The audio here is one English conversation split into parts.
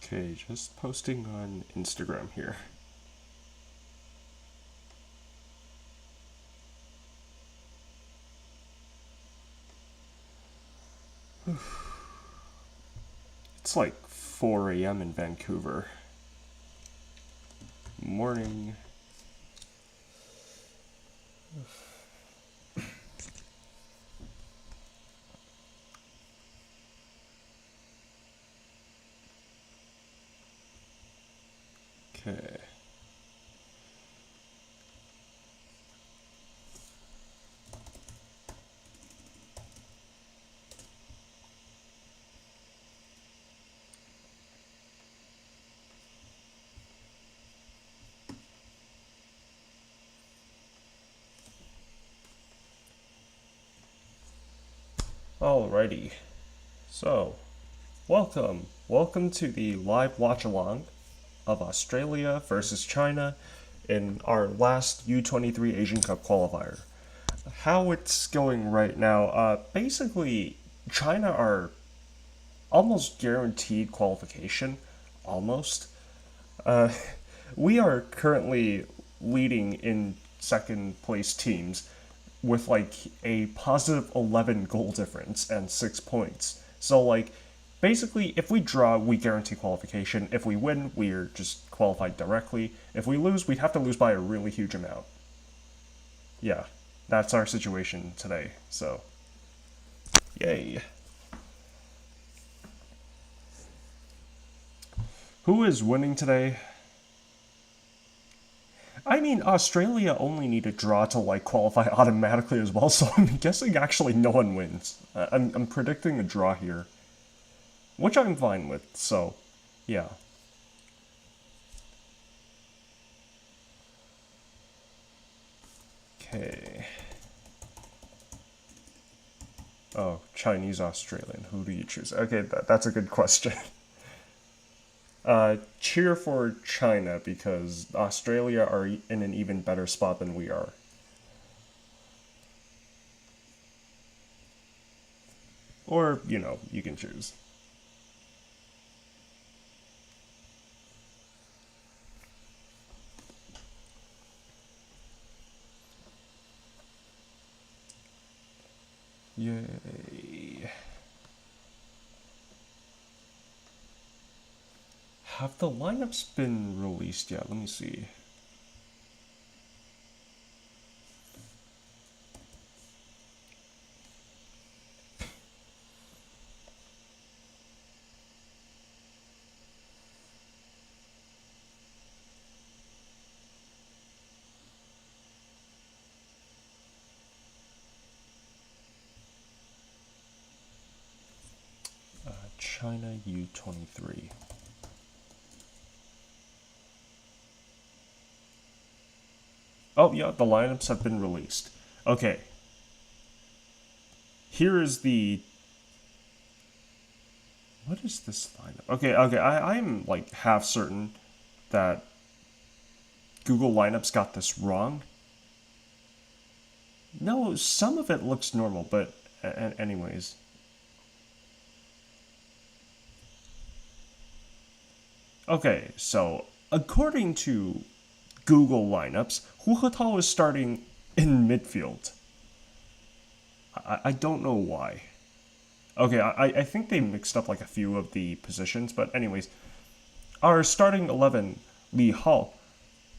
Okay, just posting on Instagram here. It's like 4 a.m. in Vancouver. Morning. Okay. Alrighty. So, welcome to the live watch-along of Australia versus China in our last U23 Asian Cup qualifier. How it's going right now, basically, China are almost guaranteed qualification. Almost. We are currently leading in second place teams with like a positive 11 goal difference and 6 points. So like basically if we draw we guarantee qualification. If we win we're just qualified directly. If we lose we'd have to lose by a really huge amount. Yeah, that's our situation today. So yay. Who is winning today? I mean, Australia only need a draw to like qualify automatically as well, so I'm guessing actually no one wins. I'm predicting a draw here, which I'm fine with. So, yeah. Okay. Oh, Chinese Australian. Who do you choose? Okay, that's a good question. Cheer for China because Australia are in an even better spot than we are. Or, you know, you can choose. Yay. Have the lineups been released yet? Let me see. China U23. Oh, yeah, the lineups have been released. Okay. Here is the... What is this lineup? Okay, I'm like half certain that Google Lineups got this wrong. No, some of it looks normal, but anyways. Okay, so according to Google lineups, Hu Hetao is starting in midfield. I don't know why. Okay, I think they mixed up like a few of the positions, but anyways. Our starting 11, Li Hao,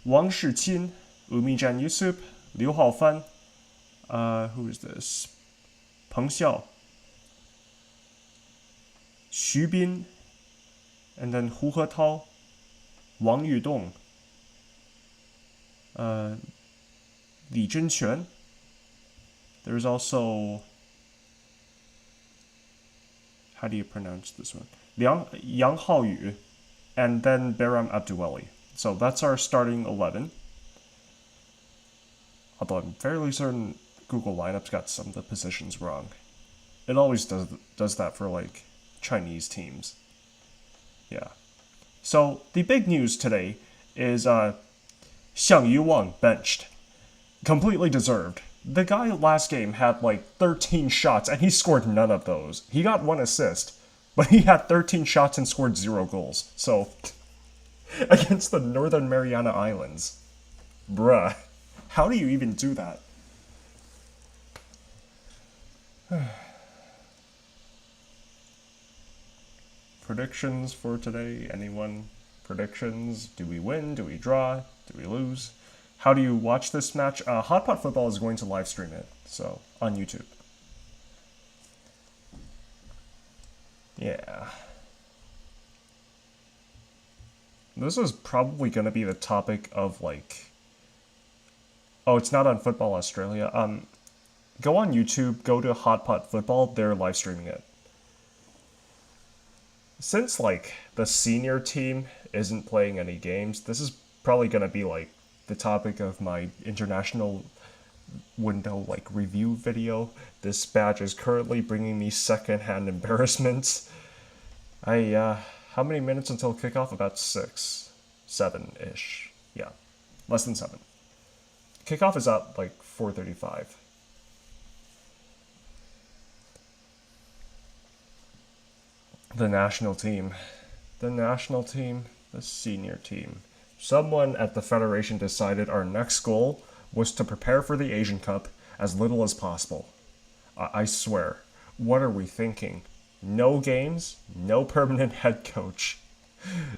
Wang Shiqin, Umizhan Yusuf, Liu Haofan, who is this? Peng Xiao, Xu Bin, and then Hu Hetao, Wang Yu-dong, Li Zhenquan. There's also, how do you pronounce this one? Yang Haoyu, and then Baram Abdueli. So that's our starting 11. Although I'm fairly certain Google Lineups got some of the positions wrong. It always does that for like Chinese teams. Yeah. So the big news today is Xiang Yu benched. Completely deserved. The guy last game had like 13 shots and he scored none of those. He got 1 assist. but he had 13 shots and scored 0 goals. So, against the Northern Mariana Islands. Bruh. How do you even do that? Predictions for today? Anyone? Predictions? Do we win? Do we draw? Do we lose? How do you watch this match? Hot Pot Football is going to live stream it, so on YouTube. Yeah. This is probably going to be the topic of, like... Oh, it's not on Football Australia. Go on YouTube, go to Hot Pot Football, they're live streaming it. Since, like, the senior team isn't playing any games, this is probably going to be, like, the topic of my international window, like, review video. This badge is currently bringing me secondhand embarrassments. How many minutes until kickoff? About 6. 7-ish. Yeah. Less than 7. Kickoff is at, like, 4:35. The national team. The national team. The senior team. Someone at the Federation decided our next goal was to prepare for the Asian Cup as little as possible. I swear. What are we thinking? No games, no permanent head coach.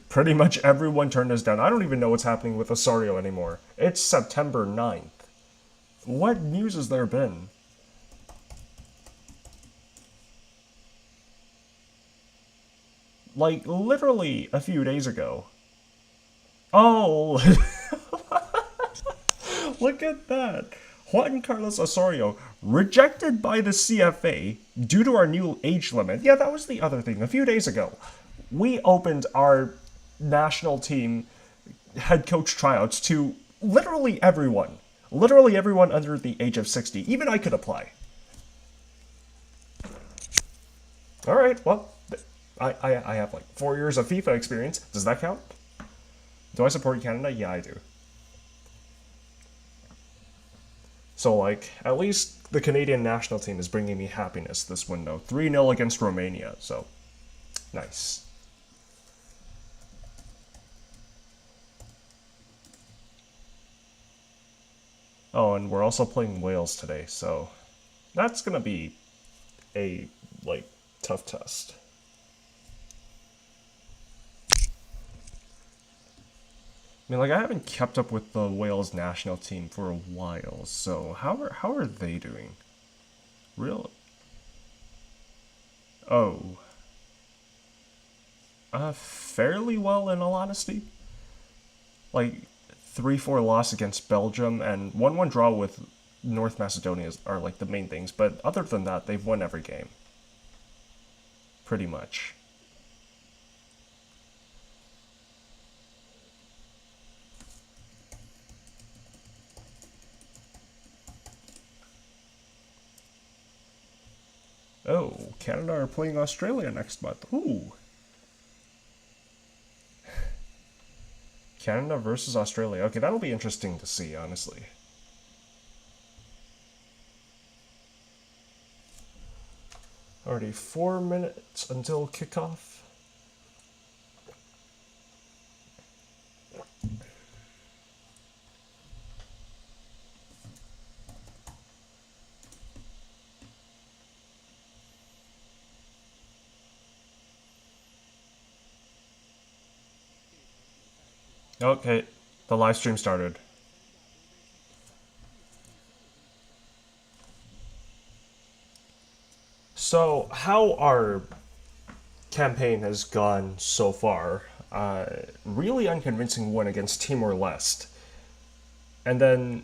Pretty much everyone turned us down. I don't even know what's happening with Osorio anymore. It's September 9th. What news has there been? Like, literally a few days ago. Oh! Look at that. Juan Carlos Osorio, rejected by the CFA due to our new age limit. Yeah, that was the other thing. A few days ago, we opened our national team head coach tryouts to literally everyone. Literally everyone under the age of 60. Even I could apply. Alright, well, I have like 4 years of FIFA experience. Does that count? Do I support Canada? Yeah, I do. So, like, at least the Canadian national team is bringing me happiness this window. 3-0 against Romania, so nice. Oh, and we're also playing Wales today, so that's gonna be a, like, tough test. I mean, like, I haven't kept up with the Wales national team for a while, so how are they doing? Really? Oh. Fairly well, in all honesty. Like, 3-4 loss against Belgium and 1-1 draw with North Macedonia are, like, the main things, but other than that, they've won every game. Pretty much. Oh, Canada are playing Australia next month. Ooh. Canada versus Australia. Okay, that'll be interesting to see, honestly. Already 4 minutes until kickoff. Okay, the live stream started. So, how our campaign has gone so far, really unconvincing one against Timor-Leste. And then,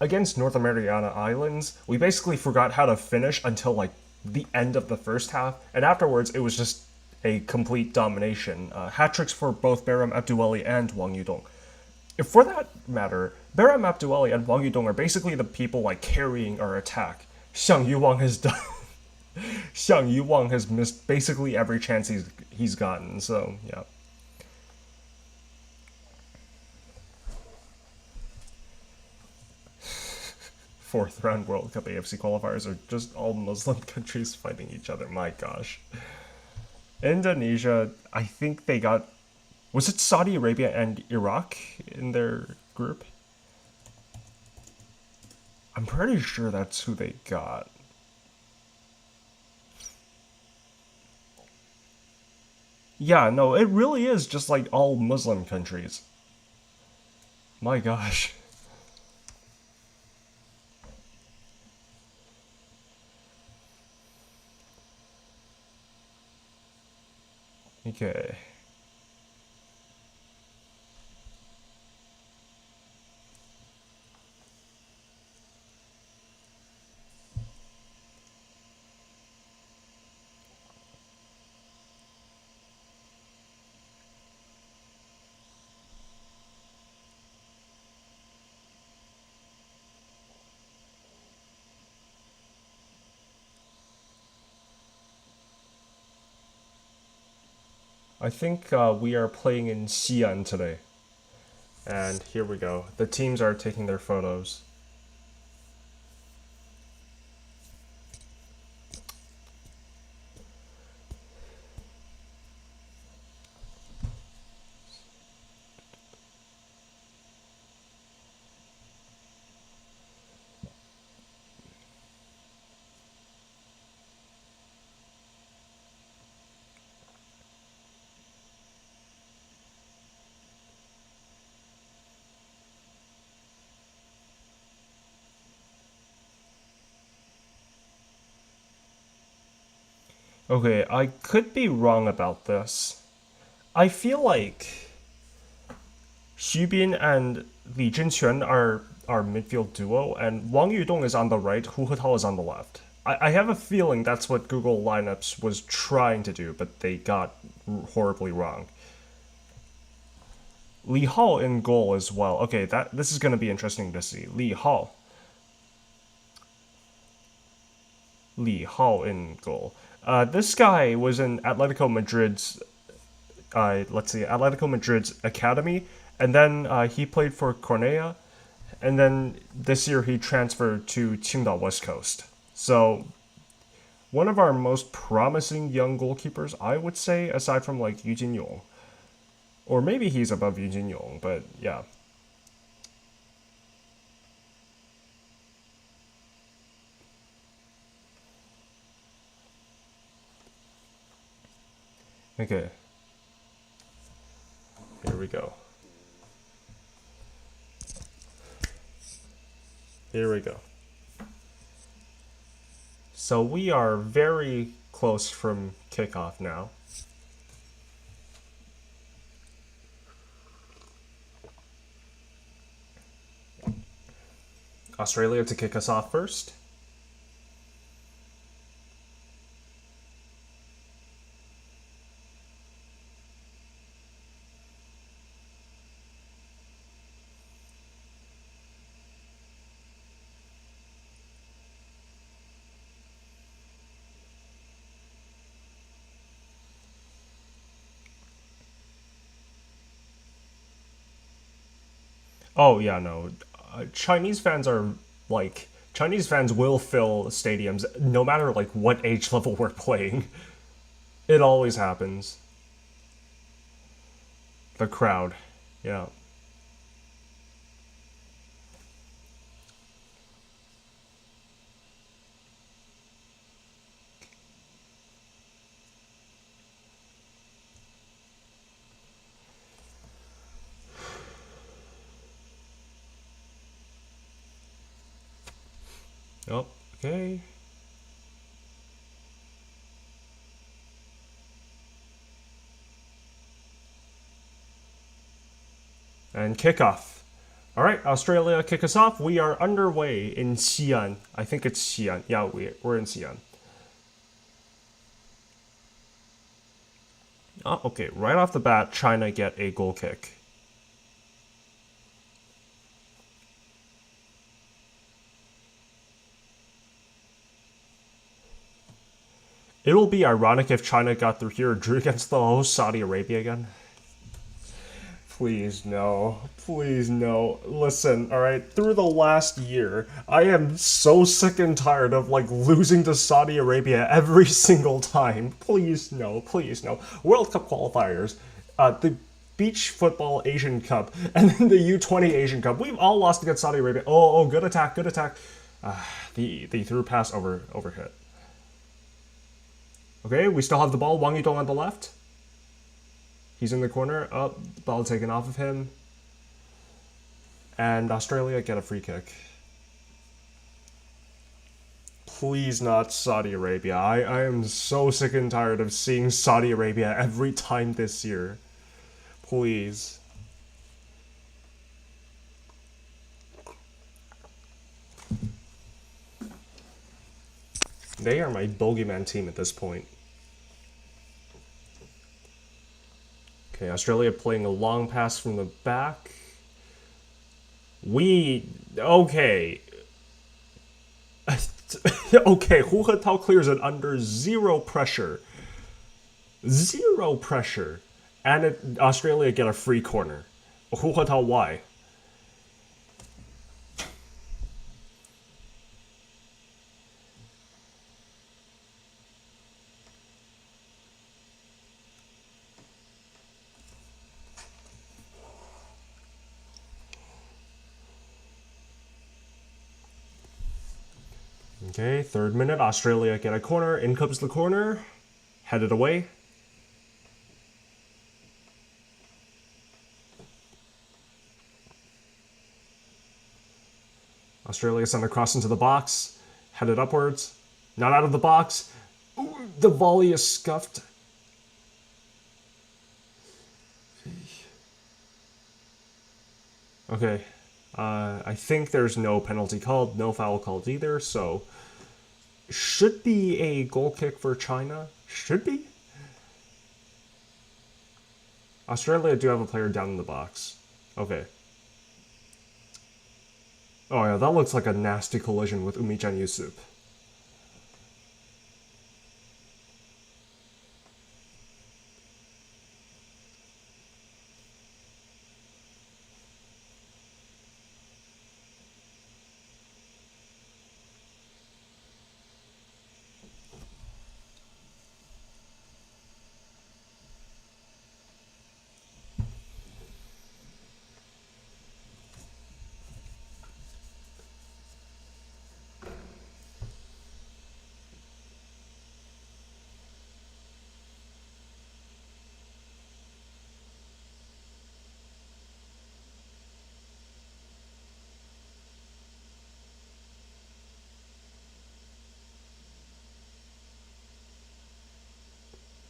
against North Mariana Islands, we basically forgot how to finish until, like, the end of the first half, and afterwards it was just a complete domination. Hat-tricks for both Baram Abdueli and Wong Yu-dong. For that matter, Baram Abdueli and Wong Yu-dong are basically the people, like, carrying our attack. Xiang Yu-wang has done... Xiang Yu-wang has missed basically every chance he's gotten, so, yeah. Fourth round World Cup AFC qualifiers are just all Muslim countries fighting each other, my gosh. Indonesia, I think they got. Was it Saudi Arabia and Iraq in their group? I'm pretty sure that's who they got. Yeah, no, it really is just like all Muslim countries. My gosh. Okay. I think we are playing in Xi'an today. And here we go. The teams are taking their photos. Okay, I could be wrong about this. I feel like Xu Bin and Li Zhenquan are our midfield duo, and Wong Yu-dong is on the right, Hu Hetao is on the left. I have a feeling that's what Google Lineups was trying to do, but they got horribly wrong. Li Hao in goal as well. Okay, this is going to be interesting to see. Li Hao. Li Hao in goal. This guy was in Atletico Madrid's, Atletico Madrid's academy, and then he played for Cornea, and then this year he transferred to Qingdao West Coast. So one of our most promising young goalkeepers, I would say, aside from like Yu Jin-yong. Or maybe he's above Yu Jin-yong, but yeah. Okay. Here we go. Here we go. So we are very close from kickoff now. Australia to kick us off first. Oh yeah, no. Chinese fans are like Chinese fans will fill stadiums no matter like what age level we're playing. It always happens. The crowd. Yeah. Oh, okay. And kickoff. All right, Australia, kick us off. We are underway in Xi'an. I think it's Xi'an. Yeah, we're in Xi'an. Oh, okay, right off the bat, China get a goal kick. It'll be ironic if China got through here and drew against the host Saudi Arabia again. Please no. Please no. Listen, alright, through the last year, I am so sick and tired of like losing to Saudi Arabia every single time. Please no, please no. World Cup qualifiers, the Beach Football Asian Cup, and then the U20 Asian Cup. We've all lost against Saudi Arabia. Oh, good attack, good attack. The through pass overhit. Okay, we still have the ball. Wong Yu-dong on the left. He's in the corner. Oh, ball taken off of him. And Australia get a free kick. Please not Saudi Arabia. I am so sick and tired of seeing Saudi Arabia every time this year. Please. They are my bogeyman team at this point. Okay, Australia playing a long pass from the back. Okay. Okay, Hu Hetao clears it under zero pressure. Zero pressure. And Australia get a free corner. Hu Hetao, why? Okay, 3rd minute, Australia get a corner. In comes the corner. Headed away. Australia sent a cross into the box. Headed upwards. Not out of the box. Ooh, the volley is scuffed. Okay. I think there's no penalty called, no foul called either, so should be a goal kick for China. Should be. Australia do have a player down in the box. Okay. Oh yeah, that looks like a nasty collision with Umichan Yusuf.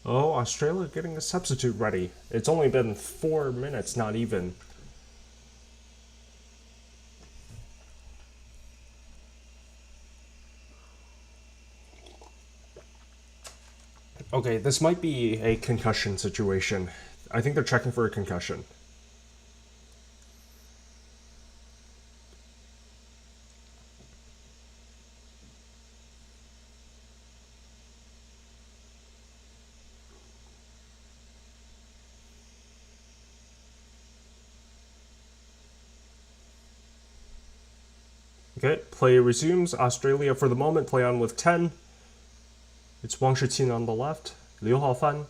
Oh, Australia getting a substitute ready. It's only been 4 minutes, not even. Okay, this might be a concussion situation. I think they're checking for a concussion. Okay, play resumes. Australia for the moment play on with 10. It's Wang Shiqin on the left. Liu Haofan.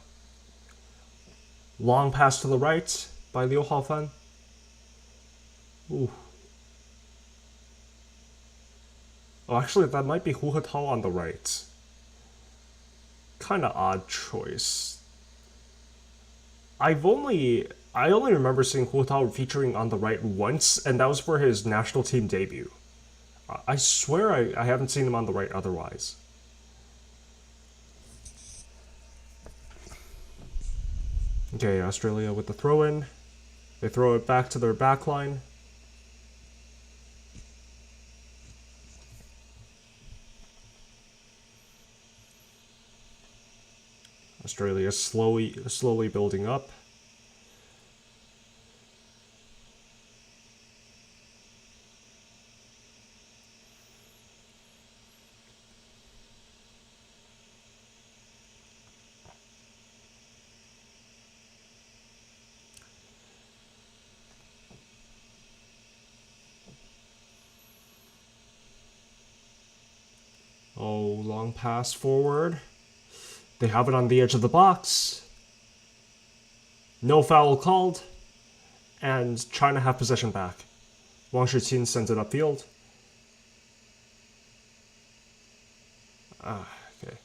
Long pass to the right by Liu Haofan. Ooh. Oh, actually, that might be Hu Hetao on the right. Kinda odd choice. I only remember seeing Hu Hetao featuring on the right once, and that was for his national team debut. I swear I haven't seen him on the right otherwise. Okay, Australia with the throw-in. They throw it back to their back line. Australia slowly building up. long pass forward. They have it on the edge of the box. No foul called. And China have possession back. Wang Shiqin sends it upfield. Okay.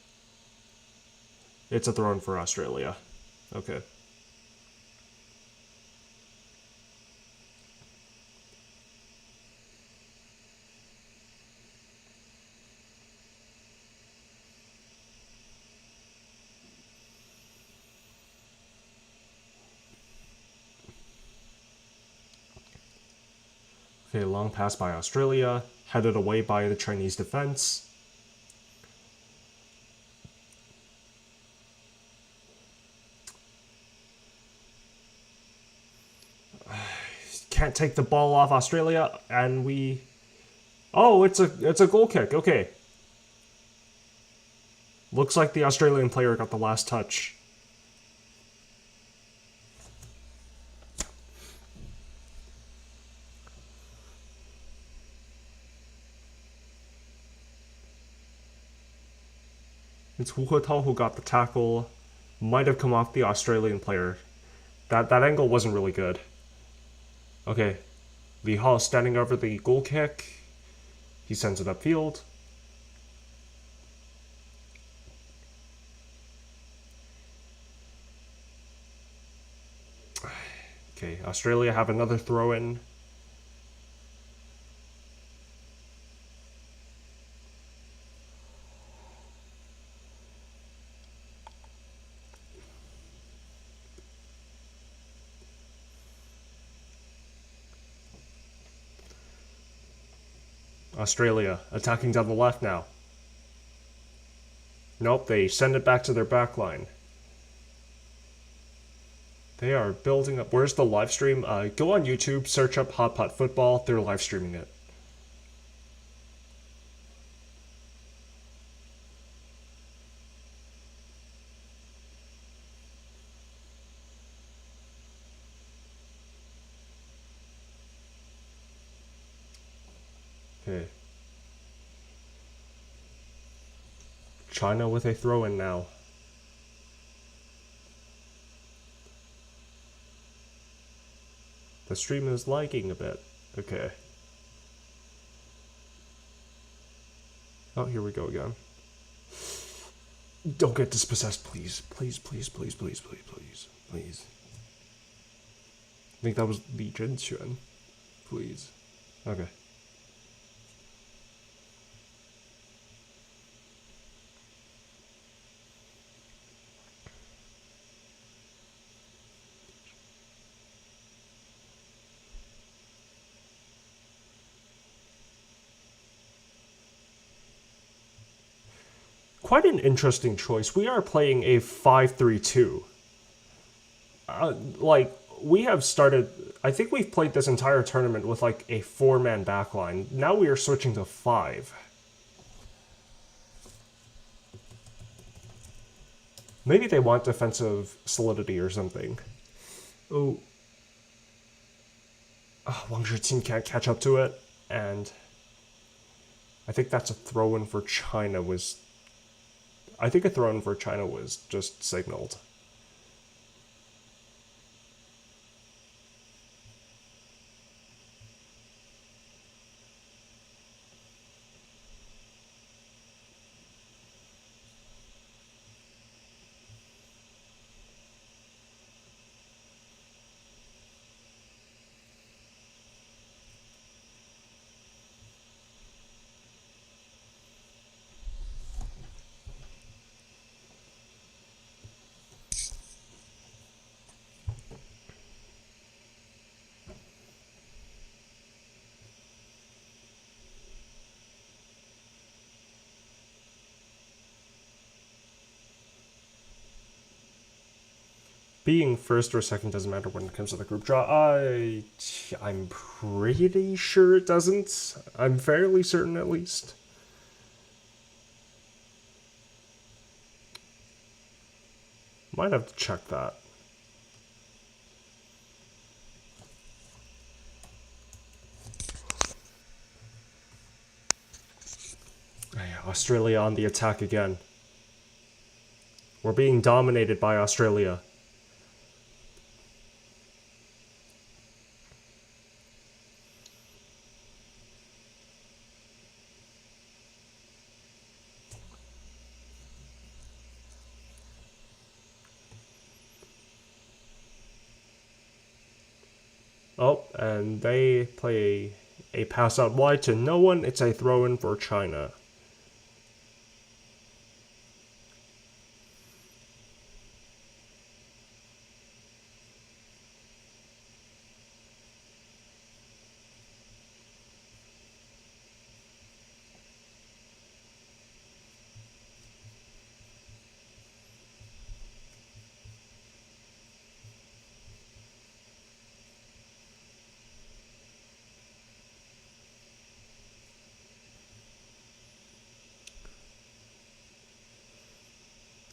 It's a throw-in for Australia. Okay. Okay, long pass by Australia, headed away by the Chinese defense. Can't take the ball off Australia, and we... Oh, it's a goal kick, okay. Looks like the Australian player got the last touch. It's Hu Hetao who got the tackle. Might have come off the Australian player. That angle wasn't really good. Okay. Li Hao standing over the goal kick. He sends it upfield. Okay, Australia have another throw-in. Australia attacking down the left now. Nope, they send it back to their back line. They are building up. Where's the live stream? Go on YouTube, search up Hot Pot Football. They're live streaming it. Okay. China with a throw-in now. The stream is lagging a bit. Okay. Oh, here we go again. Don't get dispossessed, please. Please, please, please, please, please, please, please. I think that was Li Zhenquan. Please. Okay. Quite an interesting choice. We are playing a 5-3-2. Like, we have started... I think we've played this entire tournament with, like, a 4-man backline. Now we are switching to 5. Maybe they want defensive solidity or something. Oh. Wang Shiqin can't catch up to it, and... I think that's a throw-in for China was... I think a throw-in for China was just signaled. Being first or second doesn't matter when it comes to the group draw. I'm pretty sure it doesn't. I'm fairly certain, at least. Might have to check that. Australia on the attack again. We're being dominated by Australia. Oh, and they play a pass out wide to no one. It's a throw-in for China.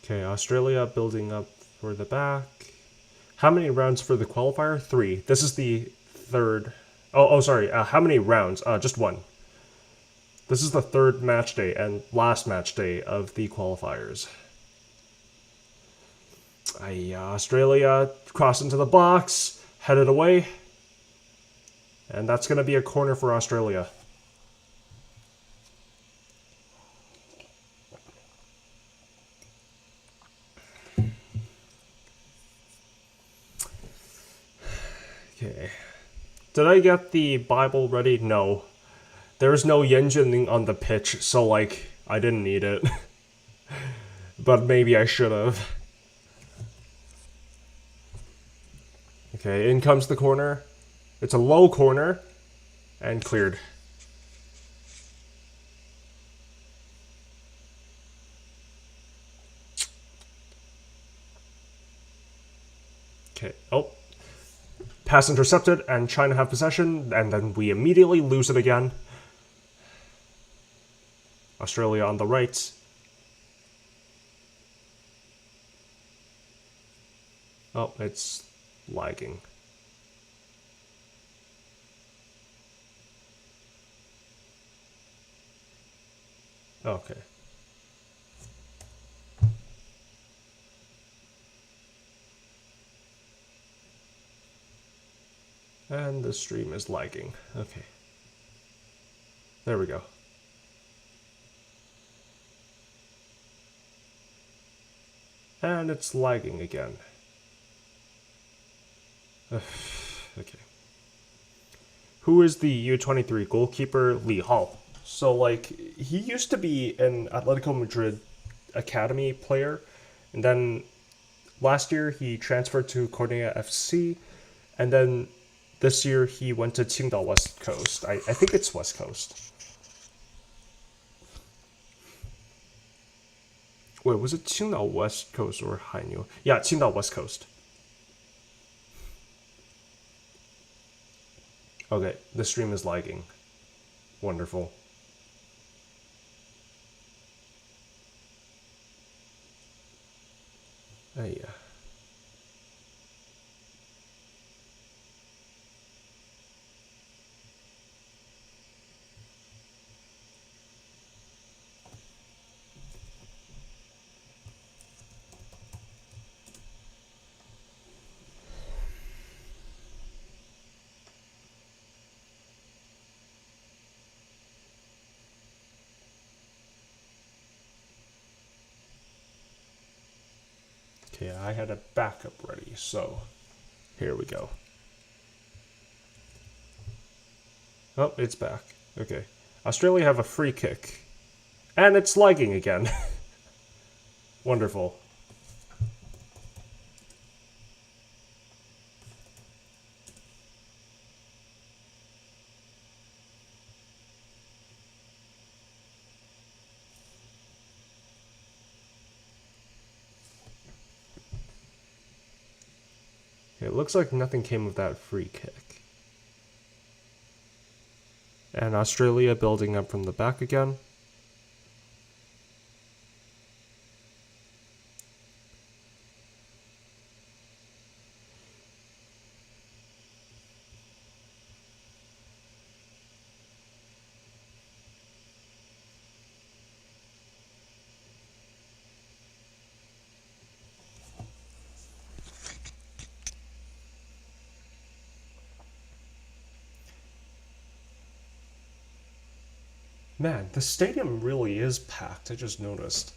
Okay, Australia building up for the back. How many rounds for the qualifier? 3. This is the third. Sorry. How many rounds? Just 1. This is the third match day and last match day of the qualifiers. Australia cross into the box, headed away. And that's going to be a corner for Australia. Okay. Did I get the Bible ready? No. There's no Yenjin on the pitch, so, like, I didn't need it. But maybe I should have. Okay, in comes the corner. It's a low corner. And cleared. Okay, oh. Pass intercepted, and China have possession, and then we immediately lose it again. Australia on the right. Oh, it's lagging. Okay. And the stream is lagging. Okay. There we go. And it's lagging again. Okay. Who is the U23 goalkeeper? Li Hao. So, like, he used to be an Atletico Madrid academy player, and then last year he transferred to Korea FC, and then this year he went to Qingdao West Coast. I think it's West Coast. Wait, was it Qingdao West Coast or Hainou? Yeah, Qingdao West Coast. Okay, the stream is lagging. Wonderful. Yeah. Okay, I had a backup ready, so here we go. Oh, it's back. Okay. Australia have a free kick. And it's lagging again. Wonderful. It looks like nothing came of that free kick. And Australia building up from the back again. Man, the stadium really is packed. I just noticed.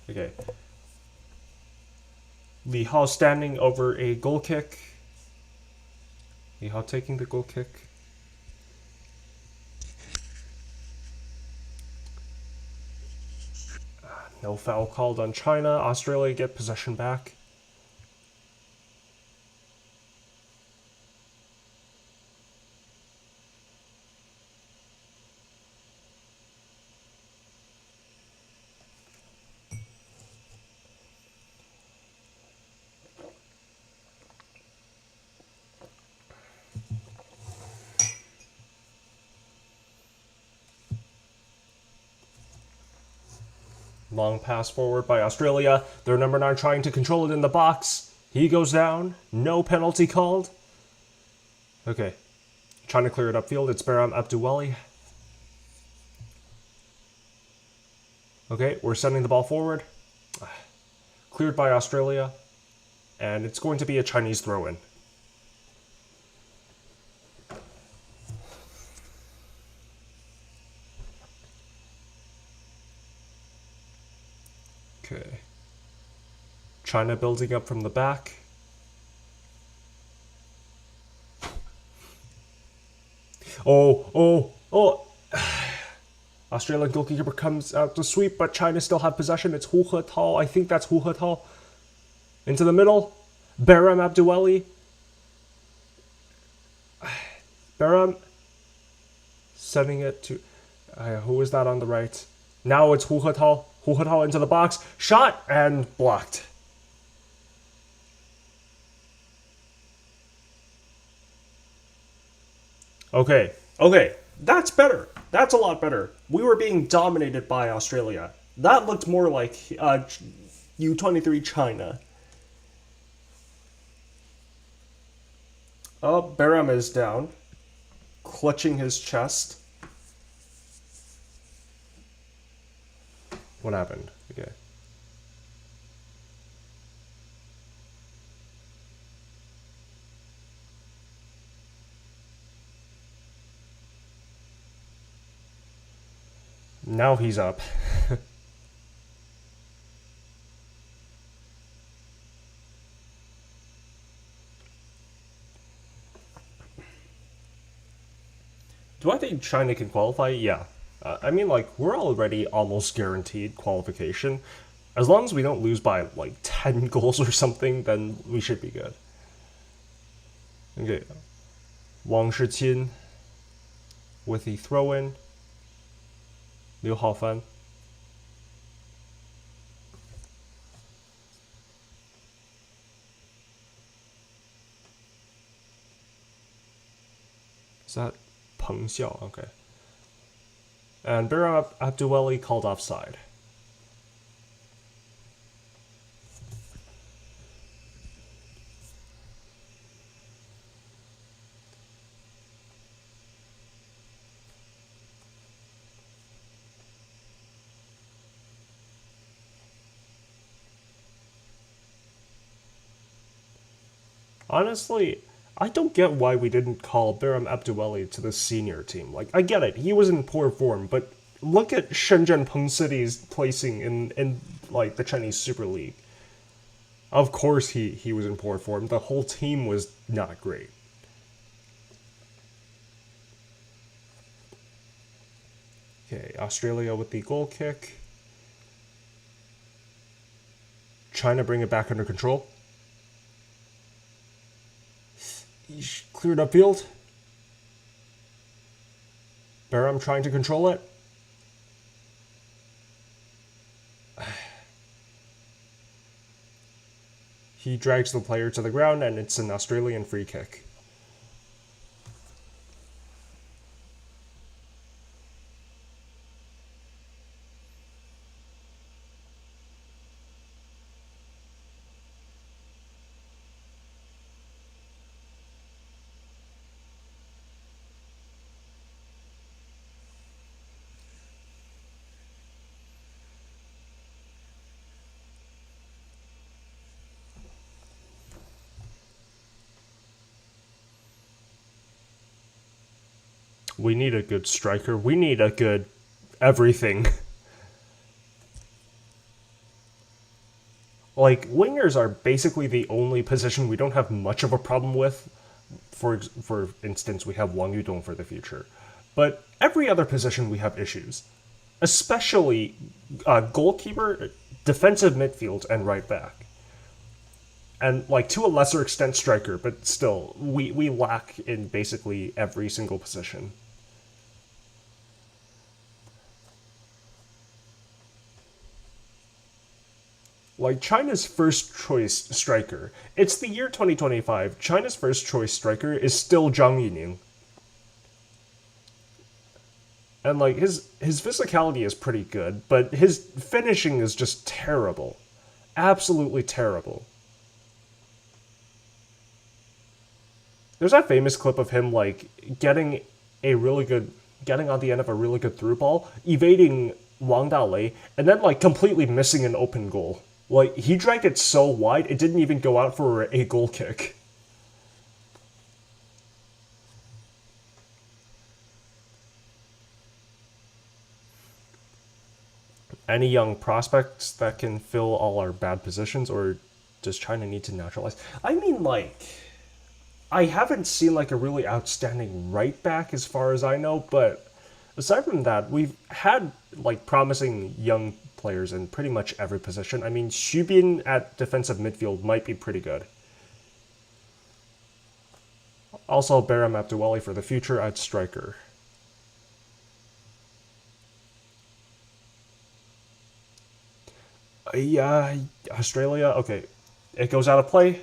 Okay. Li Hao standing over a goal kick. Li Hao taking the goal kick. No foul called on China. Australia get possession back. Long pass forward by Australia. Their number 9 trying to control it in the box. He goes down. No penalty called. Okay. Trying to clear it upfield. It's Baram Abduwali. Okay, we're sending the ball forward. Cleared by Australia. And it's going to be a Chinese throw-in. Okay. China building up from the back. Oh. Australian goalkeeper comes out to sweep, but China still have possession. It's Hu Hetao. I think that's Hu Hetao. Into the middle. Baram Abduwali. Baram sending it to... who is that on the right? Now it's Hu Hetao. Hu Hetao into the box. Shot and blocked. Okay. That's better. That's a lot better. We were being dominated by Australia. That looked more like U23 China. Oh, Baram is down. Clutching his chest. What happened? Okay. Now he's up. Do I think China can qualify? Yeah. I mean, like, we're already almost guaranteed qualification. As long as we don't lose by, like, 10 goals or something, then we should be good. Okay. Wang Shiqin with the throw-in. Liu Haofan. Is that Hang-seo? Okay. And Baram Abduwali called offside. Honestly, I don't get why we didn't call Baram Abduwali to the senior team. Like, I get it, he was in poor form, but look at Shenzhen Peng City's placing in like, the Chinese Super League. Of course he was in poor form. The whole team was not great. Okay, Australia with the goal kick. China bring it back under control. He's cleared upfield. Baram trying to control it. He drags the player to the ground, and it's an Australian free kick. We need a good striker. We need a good everything. Like, wingers are basically the only position we don't have much of a problem with. For instance, we have Wong Yu-dong for the future. But every other position we have issues. Especially goalkeeper, defensive midfield, and right back. And, like, to a lesser extent, striker, but still, we lack in basically every single position. Like, China's first choice striker. It's the year 2025. China's first choice striker is still Zhang Yining. And, like, his physicality is pretty good, but his finishing is just terrible. Absolutely terrible. There's that famous clip of him, like, getting on the end of a really good through ball, evading Wang Dalei, and then, like, completely missing an open goal. Like, he dragged it so wide, it didn't even go out for a goal kick. Any young prospects that can fill all our bad positions, or does China need to naturalize? I mean, like, I haven't seen, like, a really outstanding right back as far as I know, but aside from that, we've had, like, promising young players in pretty much every position. I mean, Xubin at defensive midfield might be pretty good. Also, Baram Abdulwali for the future at striker. Yeah, Australia, okay. It goes out of play.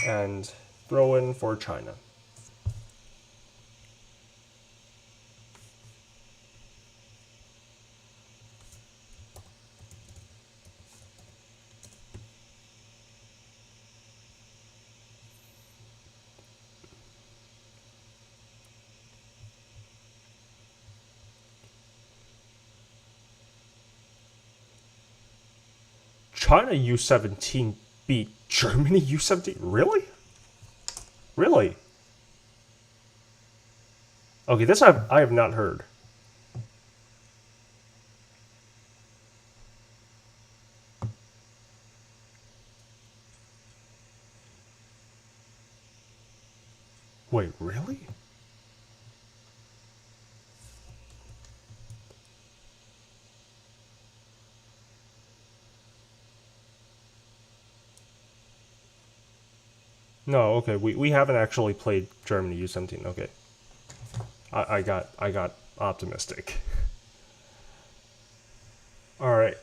And throw in for China. China U17 beat Germany U17? Really? Really? Okay, this I have not heard. Wait, really? No, okay, we haven't actually played Germany U17. Okay, I got optimistic. All right,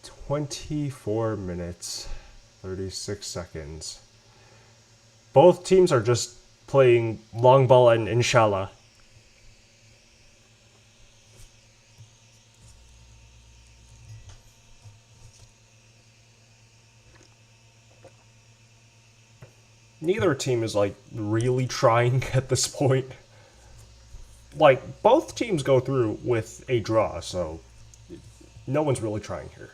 24 minutes, 36 seconds. Both teams are just playing long ball and inshallah. Neither team is, like, really trying at this point. Like, both teams go through with a draw, so no one's really trying here.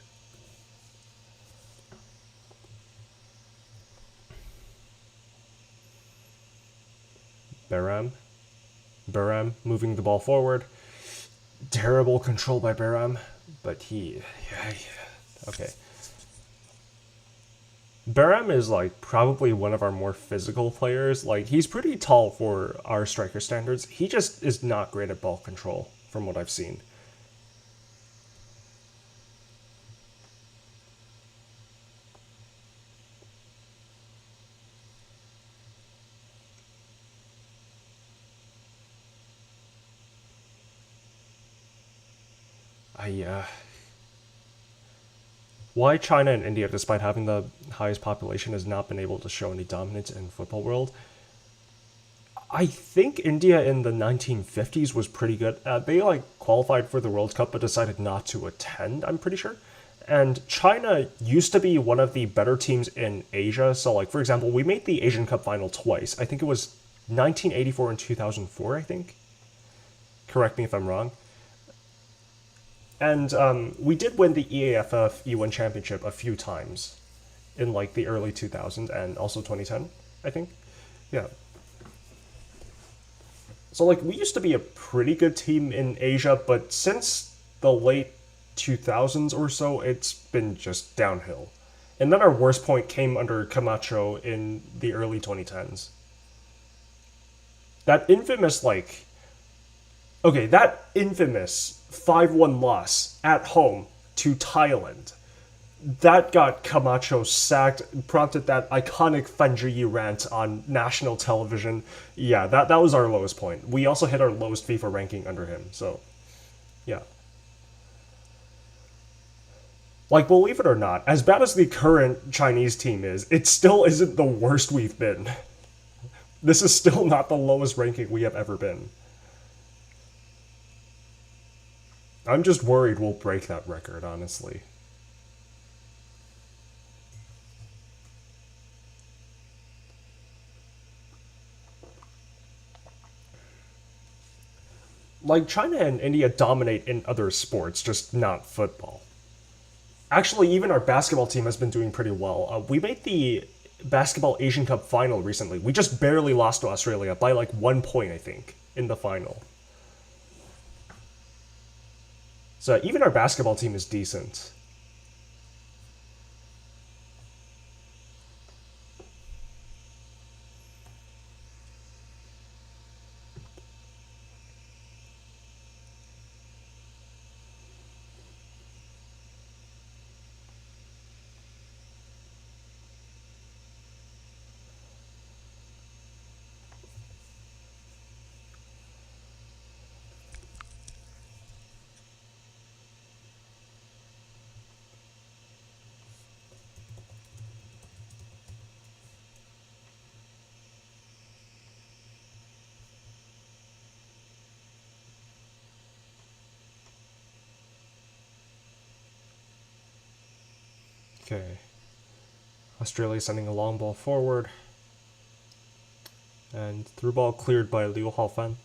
Baram moving the ball forward. Terrible control by Baram, but okay. Baram is, like, probably one of our more physical players. Like, he's pretty tall for our striker standards. He just is not great at ball control, from what I've seen. Why China and India, despite having the highest population, has not been able to show any dominance in football world? I think India in the 1950s was pretty good. They, like, qualified for the World Cup but decided not to attend, I'm pretty sure. And China used to be one of the better teams in Asia. So, like, for example, we made the Asian Cup final twice. I think it was 1984 and 2004, I think. Correct me if I'm wrong. And we did win the EAFF E1 Championship a few times in, like, the early 2000s and also 2010, I think. Yeah. So, like, we used to be a pretty good team in Asia, but since the late 2000s or so, it's been just downhill. And then our worst point came under Camacho in the early 2010s. That infamous, like, okay, that infamous 5-1 loss at home to Thailand, that got Camacho sacked, prompted that iconic Fenji rant on national television. Yeah, that was our lowest point. We also hit our lowest FIFA ranking under him, so yeah. Like, believe it or not, as bad as the current Chinese team is, it still isn't the worst we've been. This is still not the lowest ranking we have ever been. I'm just worried we'll break that record, honestly. Like, China and India dominate in other sports, just not football. Actually, even our basketball team has been doing pretty well. We made the Basketball Asian Cup final recently. We just barely lost to Australia by like 1 point, I think, in the final. So even our basketball team is decent. Okay. Australia sending a long ball forward. And through ball cleared by Liu Haofan.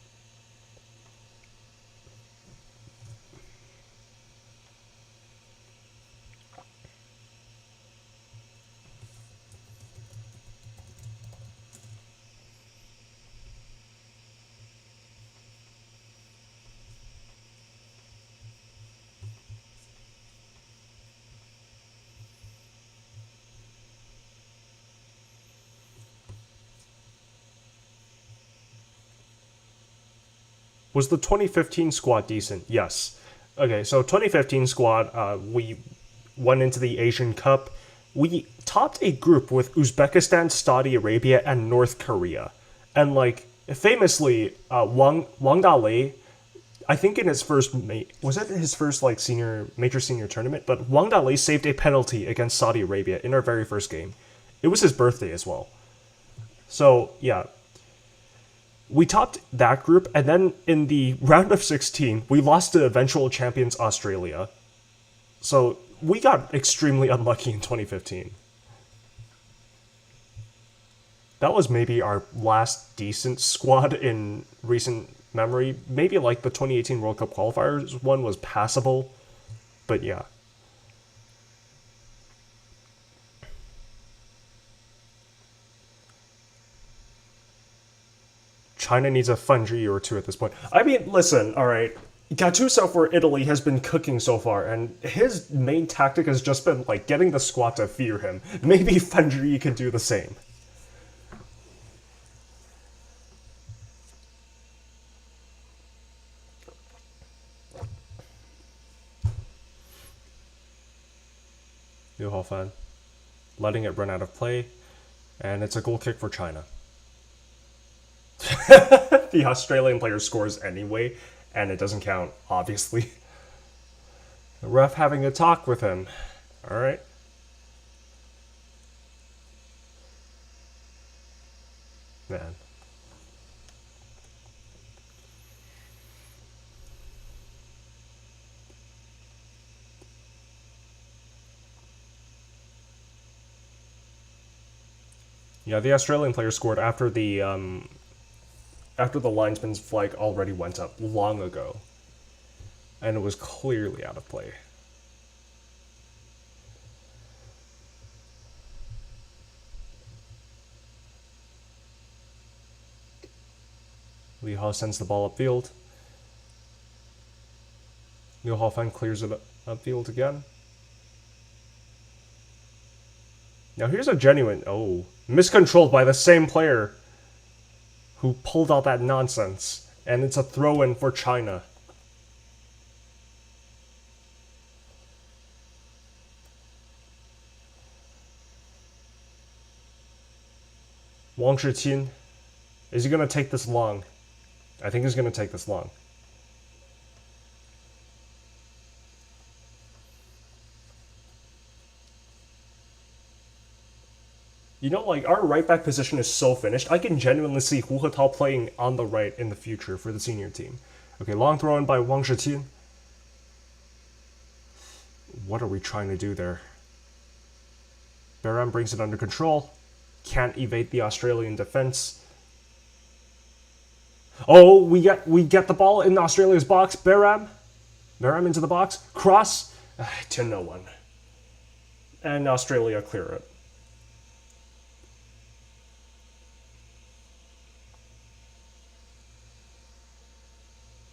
Was the 2015 squad decent? Yes. Okay, so 2015 squad, we went into the Asian Cup. We topped a group with Uzbekistan, Saudi Arabia, and North Korea. And, like, famously, Wang Dalei, I think in his first, was it his first, like, major senior tournament? But Wang Dalei saved a penalty against Saudi Arabia in our very first game. It was his birthday as well. So, yeah, we topped that group, and then in the round of 16, we lost to eventual champions Australia. So we got extremely unlucky in 2015. That was maybe our last decent squad in recent memory. Maybe like the 2018 World Cup qualifiers one was passable, but yeah. China needs a Fenji or two at this point. I mean, listen, all right. Gattuso for Italy has been cooking so far, and his main tactic has just been like getting the squad to fear him. Maybe Fenji can do the same. Liu fan letting it run out of play, and it's a goal kick for China. The Australian player scores anyway, and it doesn't count, obviously. The ref having a talk with him. Alright. Man. Yeah, the Australian player scored after the linesman's flag already went up long ago. And it was clearly out of play. Liu Hao sends the ball upfield. Liu Hao Fan clears it upfield again. Now here's a genuine... Oh, miscontrolled by the same player who pulled out that nonsense. And it's a throw-in for China. Wang Shiqin, is he going to take this long? I think he's going to take this long. You know, like, our right back position is so finished. I can genuinely see Hu Hetao playing on the right in the future for the senior team. Okay, long throw in by Wang Shiqin. What are we trying to do there? Baram brings it under control. Can't evade the Australian defense. Oh, we get the ball in Australia's box. Baram into the box. Cross to no one. And Australia clear it.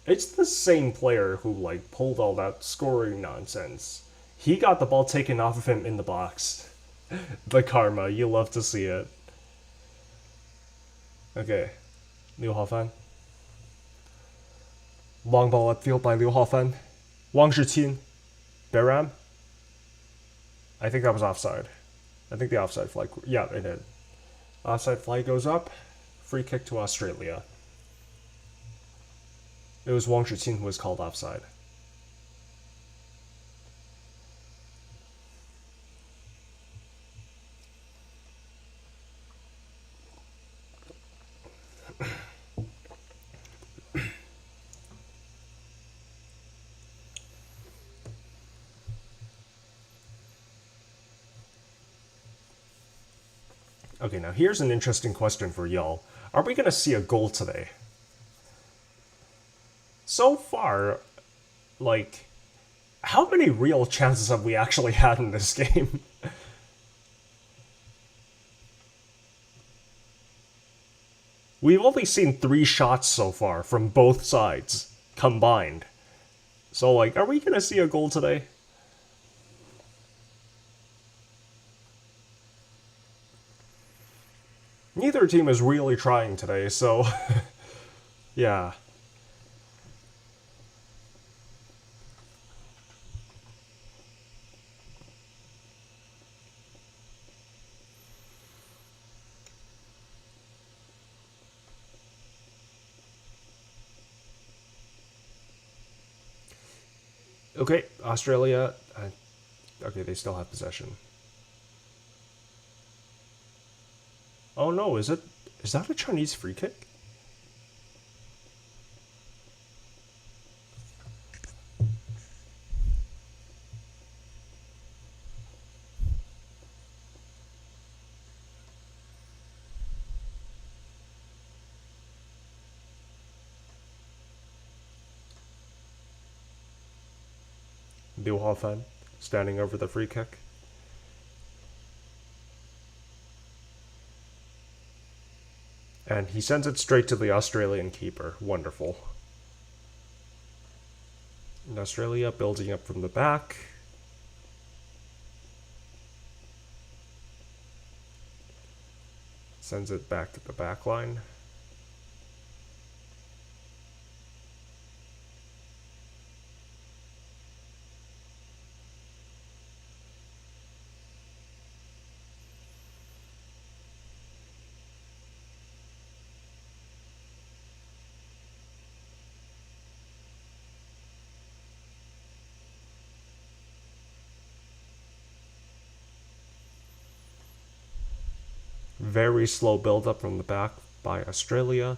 It's the same player who, like, pulled all that scoring nonsense. He got the ball taken off of him in the box. The karma, you love to see it. Okay, Liu Haofan. Long ball upfield by Liu Haofan. Wang Shiqin. Baram. I think that was offside. I think the offside flag... Yeah, it did. Offside flag goes up. Free kick to Australia. It was Wang Shiqin who was called offside. Okay, now here's an interesting question for y'all. Are we going to see a goal today? So far, like, how many real chances have we actually had in this game? We've only seen 3 shots so far from both sides, combined. So, like, are we going to see a goal today? Neither team is really trying today, so... yeah. Okay, Australia... okay, they still have possession. Oh no, is that a Chinese free kick? Liu Haofan standing over the free kick. And he sends it straight to the Australian keeper. Wonderful. And Australia building up from the back. Sends it back to the back line. Very slow build-up from the back by Australia.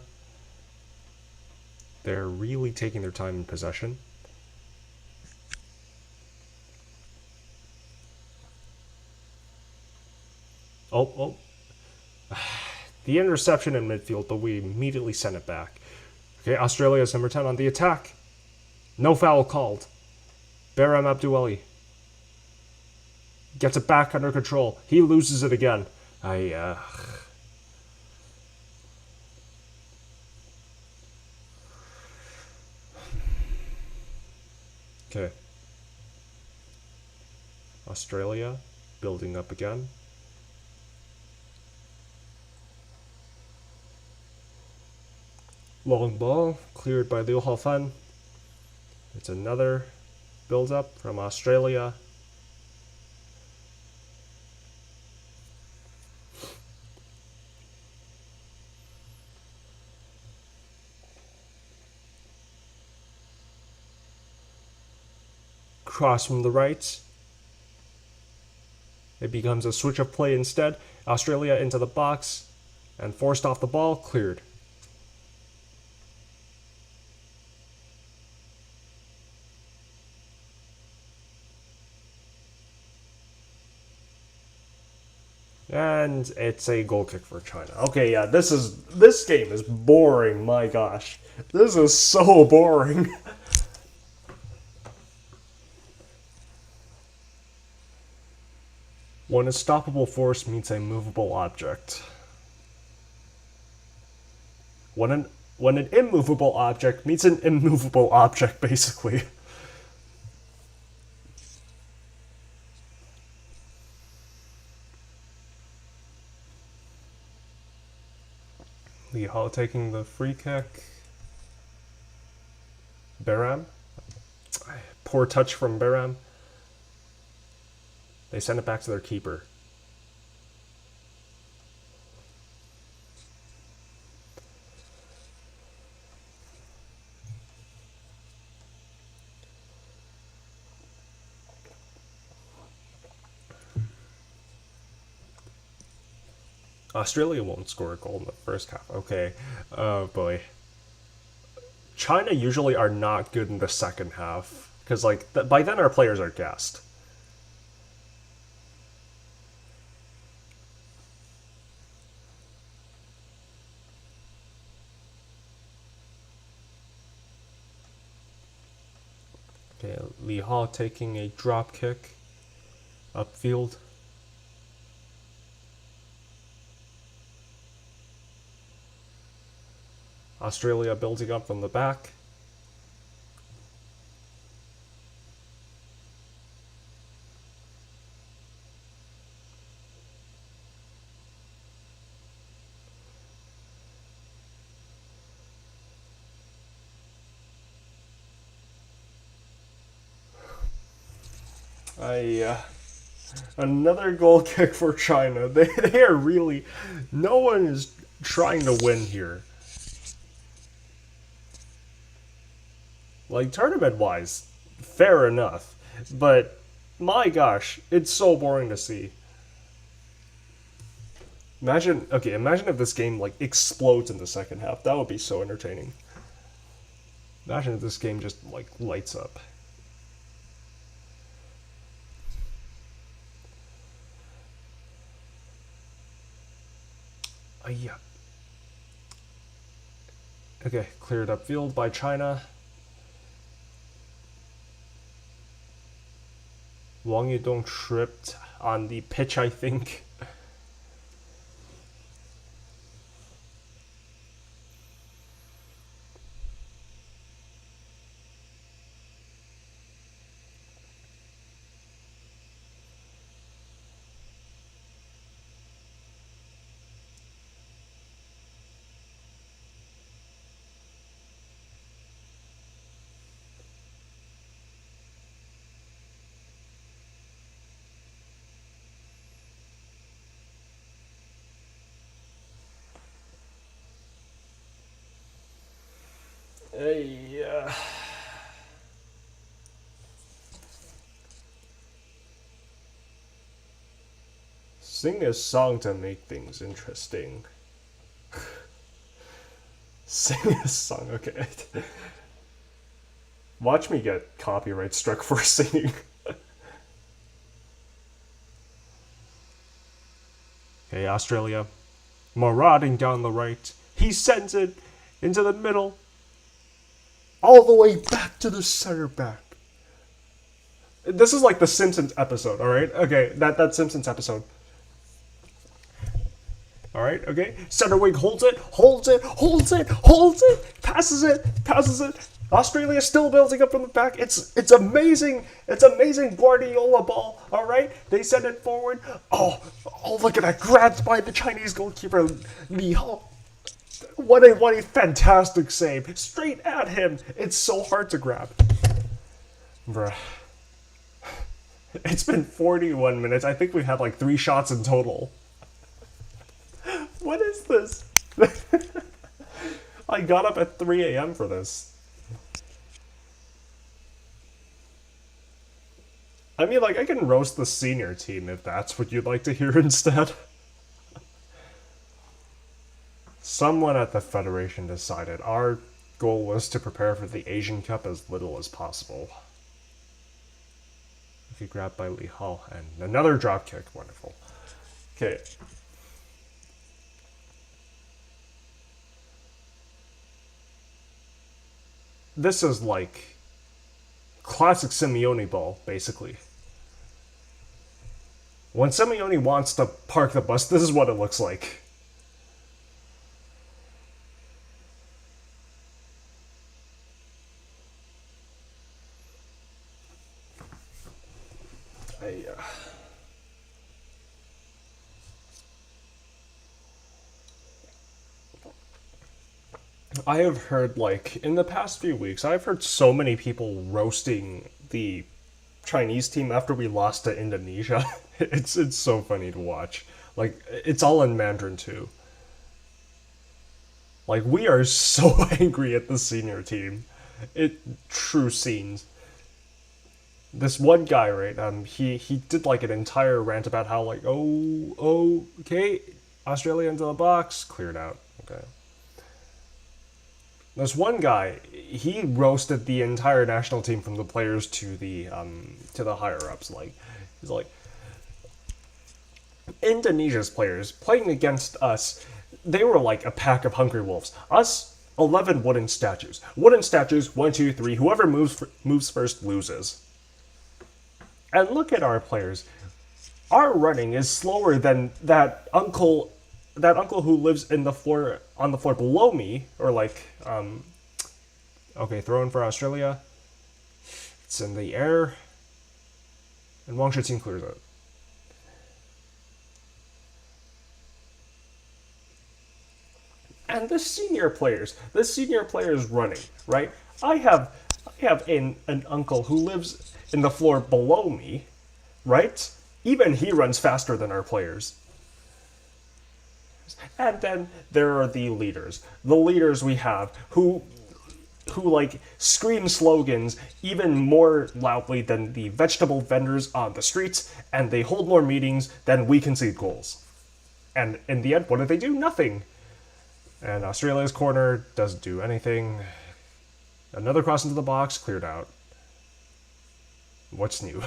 They're really taking their time in possession. Oh. The interception in midfield, but we immediately sent it back. Okay, Australia's number 10 on the attack. No foul called. Baram Abdueli gets it back under control. He loses it again. Okay. Australia building up again. Long ball cleared by Liu Haofan. It's another build up from Australia. Cross from the right. It becomes a switch of play instead. Australia into the box and forced off the ball, cleared. And it's a goal kick for China. Okay, yeah, this game is boring, my gosh. This is so boring. When a stoppable force meets a movable object. When an immovable object meets an immovable object, basically. Li Hao taking the free kick. Baram. Poor touch from Baram. They send it back to their keeper. Australia won't score a goal in the first half. Okay. Oh boy. China usually are not good in the second half. Because by then our players are gassed. Okay, Li Hao taking a drop kick upfield. Australia building up from the back. Another goal kick for China. They are really... No one is trying to win here. Like, tournament-wise, fair enough. But, my gosh, it's so boring to see. Imagine if this game, explodes in the second half. That would be so entertaining. Imagine if this game just, lights up. Yeah. Okay, cleared upfield by China. Wong Yu-dong tripped on the pitch, I think. Sing a song to make things interesting. Sing a song, okay. Watch me get copyright struck for singing. Okay, Australia. Marauding down the right. He sends it into the middle. All the way back to the center back. This is like the Simpsons episode, alright? Okay, that Simpsons episode. Alright, okay. Center wing holds it, passes it, Australia's still building up from the back. It's amazing. It's amazing Guardiola ball. All right, they send it forward. Oh, look at that grabs by the Chinese goalkeeper Li Hao. What a fantastic save. Straight at him. It's so hard to grab. Bruh. It's been 41 minutes. I think we've had like 3 shots in total. What is this? I got up at 3 a.m. for this. I mean, like, I can roast the senior team if that's what you'd like to hear instead. Someone at the Federation decided our goal was to prepare for the Asian Cup as little as possible. Okay, grabbed by Li Hao, and another drop kick. Wonderful. Okay. This is like classic Simeone ball, basically. When Simeone wants to park the bus, this is what it looks like. I have heard, like, in the past few weeks, I've heard so many people roasting the Chinese team after we lost to Indonesia. It's so funny to watch. Like, it's all in Mandarin, too. Like, we are so angry at the senior team. True scenes. This one guy, right, he did, like, an entire rant about how, like, okay, Australia into the box, cleared out, okay. There's one guy, he roasted the entire national team from the players to the higher-ups. Like, he's like, Indonesia's players playing against us, they were like a pack of hungry wolves. Us, 11 wooden statues. Wooden statues, 1, 2, 3, whoever moves first loses. And look at our players. Our running is slower than that uncle who lives on the floor below me, or like, okay, throw in for Australia. It's in the air, and Wang Yu-dong clears it. And the senior players running, right? I have an uncle who lives in the floor below me, right? Even he runs faster than our players. And then there are the leaders. The leaders we have who like scream slogans even more loudly than the vegetable vendors on the streets, and they hold more meetings than we concede goals. And in the end, what do? Nothing. And Australia's corner doesn't do anything. Another cross into the box, cleared out. What's new?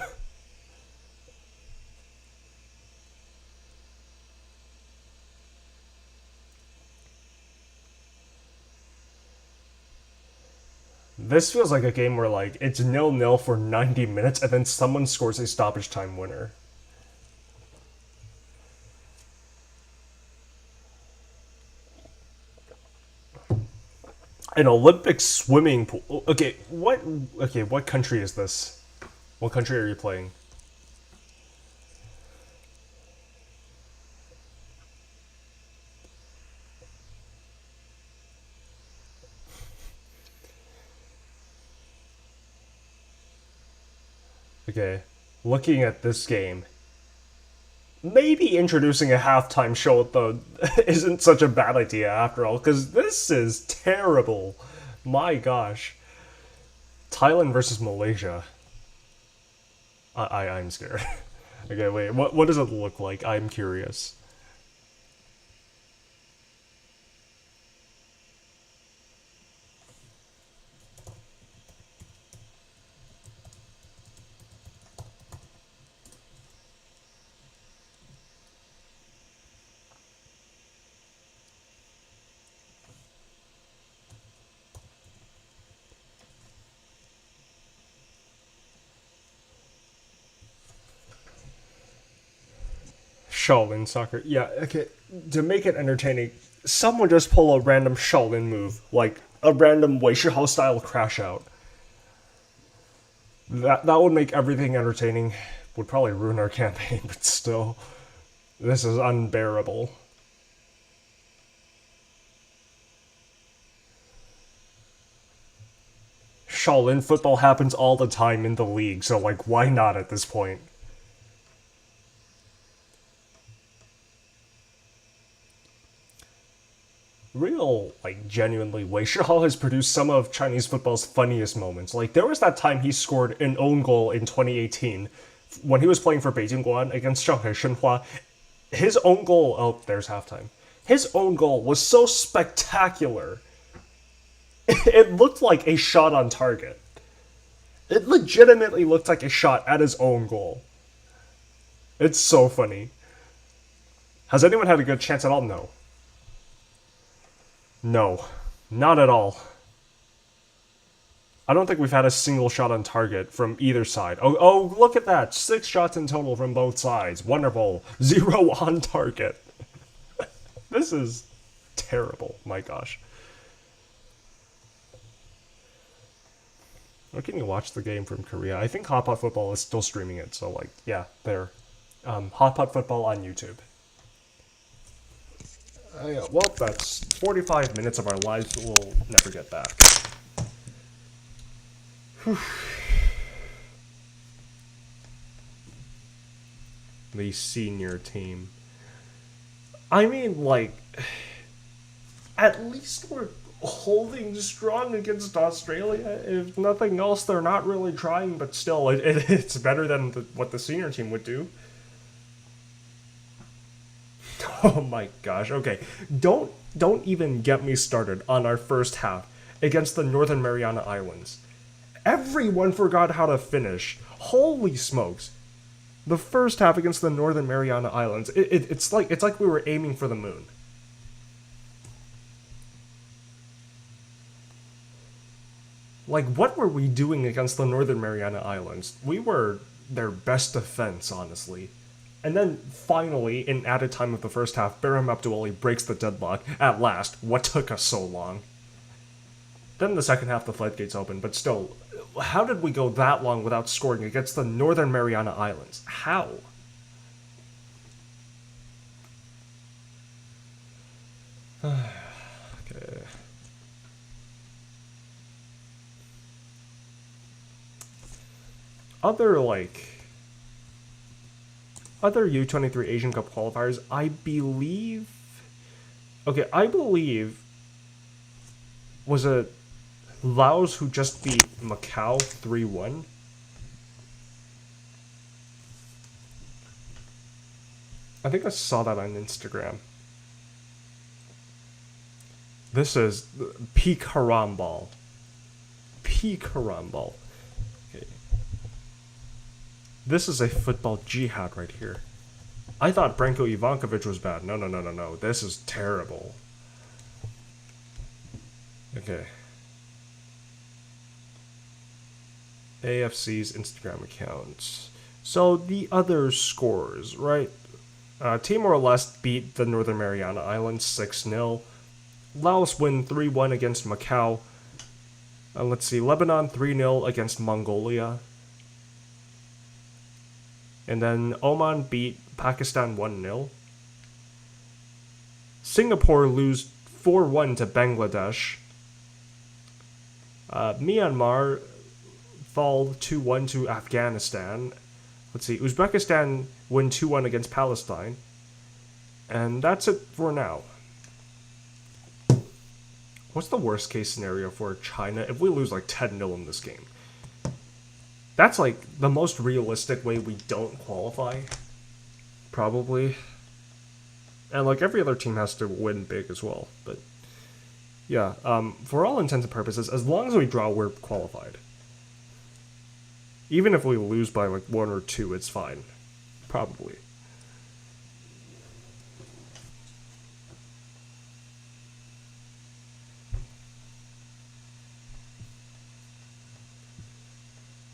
This feels like a game where, like, it's 0-0 for 90 minutes and then someone scores a stoppage time winner. An Olympic swimming pool. Okay, what country is this? What country are you playing? Okay, looking at this game, maybe introducing a halftime show though isn't such a bad idea after all, because this is terrible. My gosh. Thailand versus Malaysia. I'm scared. Okay, wait, what does it look like? I'm curious. Shaolin soccer. Yeah, okay. To make it entertaining, someone just pull a random Shaolin move. Like, a random Wei Shihao style crash out. That would make everything entertaining. Would probably ruin our campaign, but still. This is unbearable. Shaolin football happens all the time in the league, so like, why not at this point? Genuinely, Wei Shihao has produced some of Chinese football's funniest moments. Like, there was that time he scored an own goal in 2018 when he was playing for Beijing Guoan against Shanghai Shenhua. His own goal, oh, there's halftime. His own goal was so spectacular. It looked like a shot on target. It legitimately looked like a shot at his own goal. It's so funny. Has anyone had a good chance at all? No. No. Not at all. I don't think we've had a single shot on target from either side. Oh, look at that. 6 shots in total from both sides. Wonderful. 0 on target. This is terrible. My gosh. Where can you watch the game from Korea? I think Hot Pot Football is still streaming it, so like, yeah, there. Hot Pot Football on YouTube. Yeah, well, that's 45 minutes of our lives we'll never get back. Whew. The senior team. I mean, like, at least we're holding strong against Australia. If nothing else, they're not really trying, but still, it's better than what the senior team would do. Oh my gosh, okay. Don't even get me started on our first half against the Northern Mariana Islands. Everyone forgot how to finish. Holy smokes. The first half against the Northern Mariana Islands, it's like we were aiming for the moon. Like, what were we doing against the Northern Mariana Islands? We were their best defense, honestly. And then, finally, in added time of the first half, Baram Abduali breaks the deadlock. At last. What took us so long? Then in the second half, the floodgates open, but still, how did we go that long without scoring against the Northern Mariana Islands? How? Okay. Other U23 Asian Cup qualifiers, I believe, was it Laos who just beat Macau 3-1? I think I saw that on Instagram. This is peak harambal. Peak harambal. Okay. This is a football jihad right here. I thought Branko Ivankovic was bad. No. This is terrible. Okay. AFC's Instagram accounts. So the other scores, right? Timor-Leste beat the Northern Mariana Islands 6-0. Laos win 3-1 against Macau. Let's see, Lebanon 3-0 against Mongolia. And then Oman beat Pakistan 1-0. Singapore lose 4-1 to Bangladesh. Myanmar fall 2-1 to Afghanistan. Let's see, Uzbekistan win 2-1 against Palestine. And that's it for now. What's the worst case scenario for China if we lose like 10-0 in this game? That's like the most realistic way we don't qualify. Probably. And like every other team has to win big as well. But yeah, for all intents and purposes, as long as we draw, we're qualified. Even if we lose by like 1 or 2, it's fine. Probably.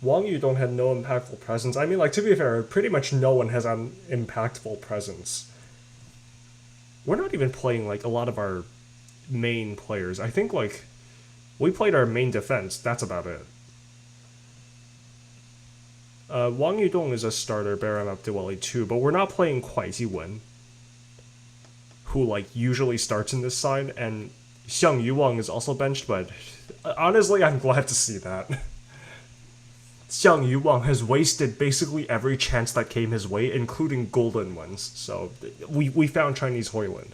Wong Yu-dong had no impactful presence. I mean, like, to be fair, pretty much no one has an impactful presence. We're not even playing, like, a lot of our main players. I think, like, We played our main defense, that's about it. Wong Yu-dong is a starter, Baram Abdulwali too, but we're not playing Simeone, who like usually starts in this side, and Xiang Yu-wang is also benched, but honestly I'm glad to see that. Xiang Yu-wang has wasted basically every chance that came his way, including golden ones, so we found Chinese Hoyland.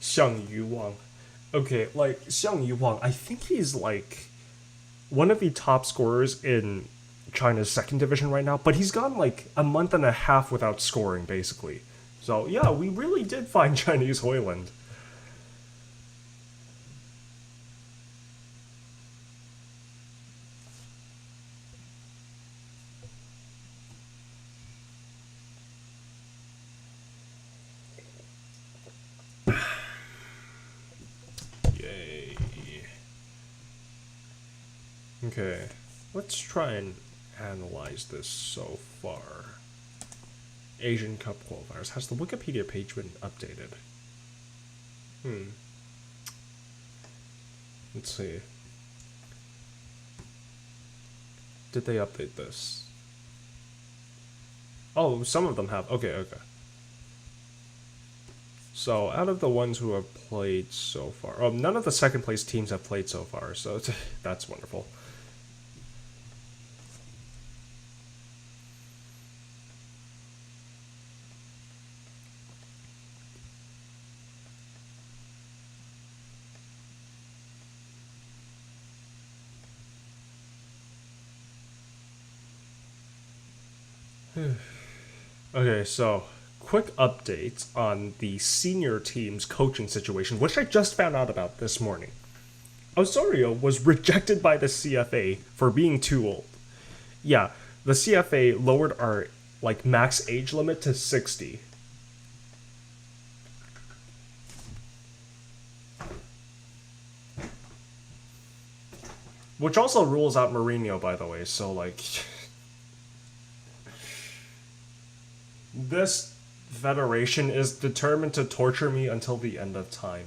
Xiang Yu-wang. Okay, like, Xiang Yu-wang, I think he's, like, one of the top scorers in China's second division right now, but he's gone, like, a month and a half without scoring, basically. So, yeah, we really did find Chinese Hoyland. Yay. Okay, let's try and analyze this so far. Asian Cup qualifiers. Has the Wikipedia page been updated? Let's see. Did they update this? Oh, some of them have. Okay, okay. So, out of the ones who have played so far... none of the second place teams have played so far, so that's wonderful. Okay, so quick update on the senior team's coaching situation, which I just found out about this morning. Osorio was rejected by the CFA for being too old. Yeah, the CFA lowered our like max age limit to 60. Which also rules out Mourinho, by the way, so like... This federation is determined to torture me until the end of time.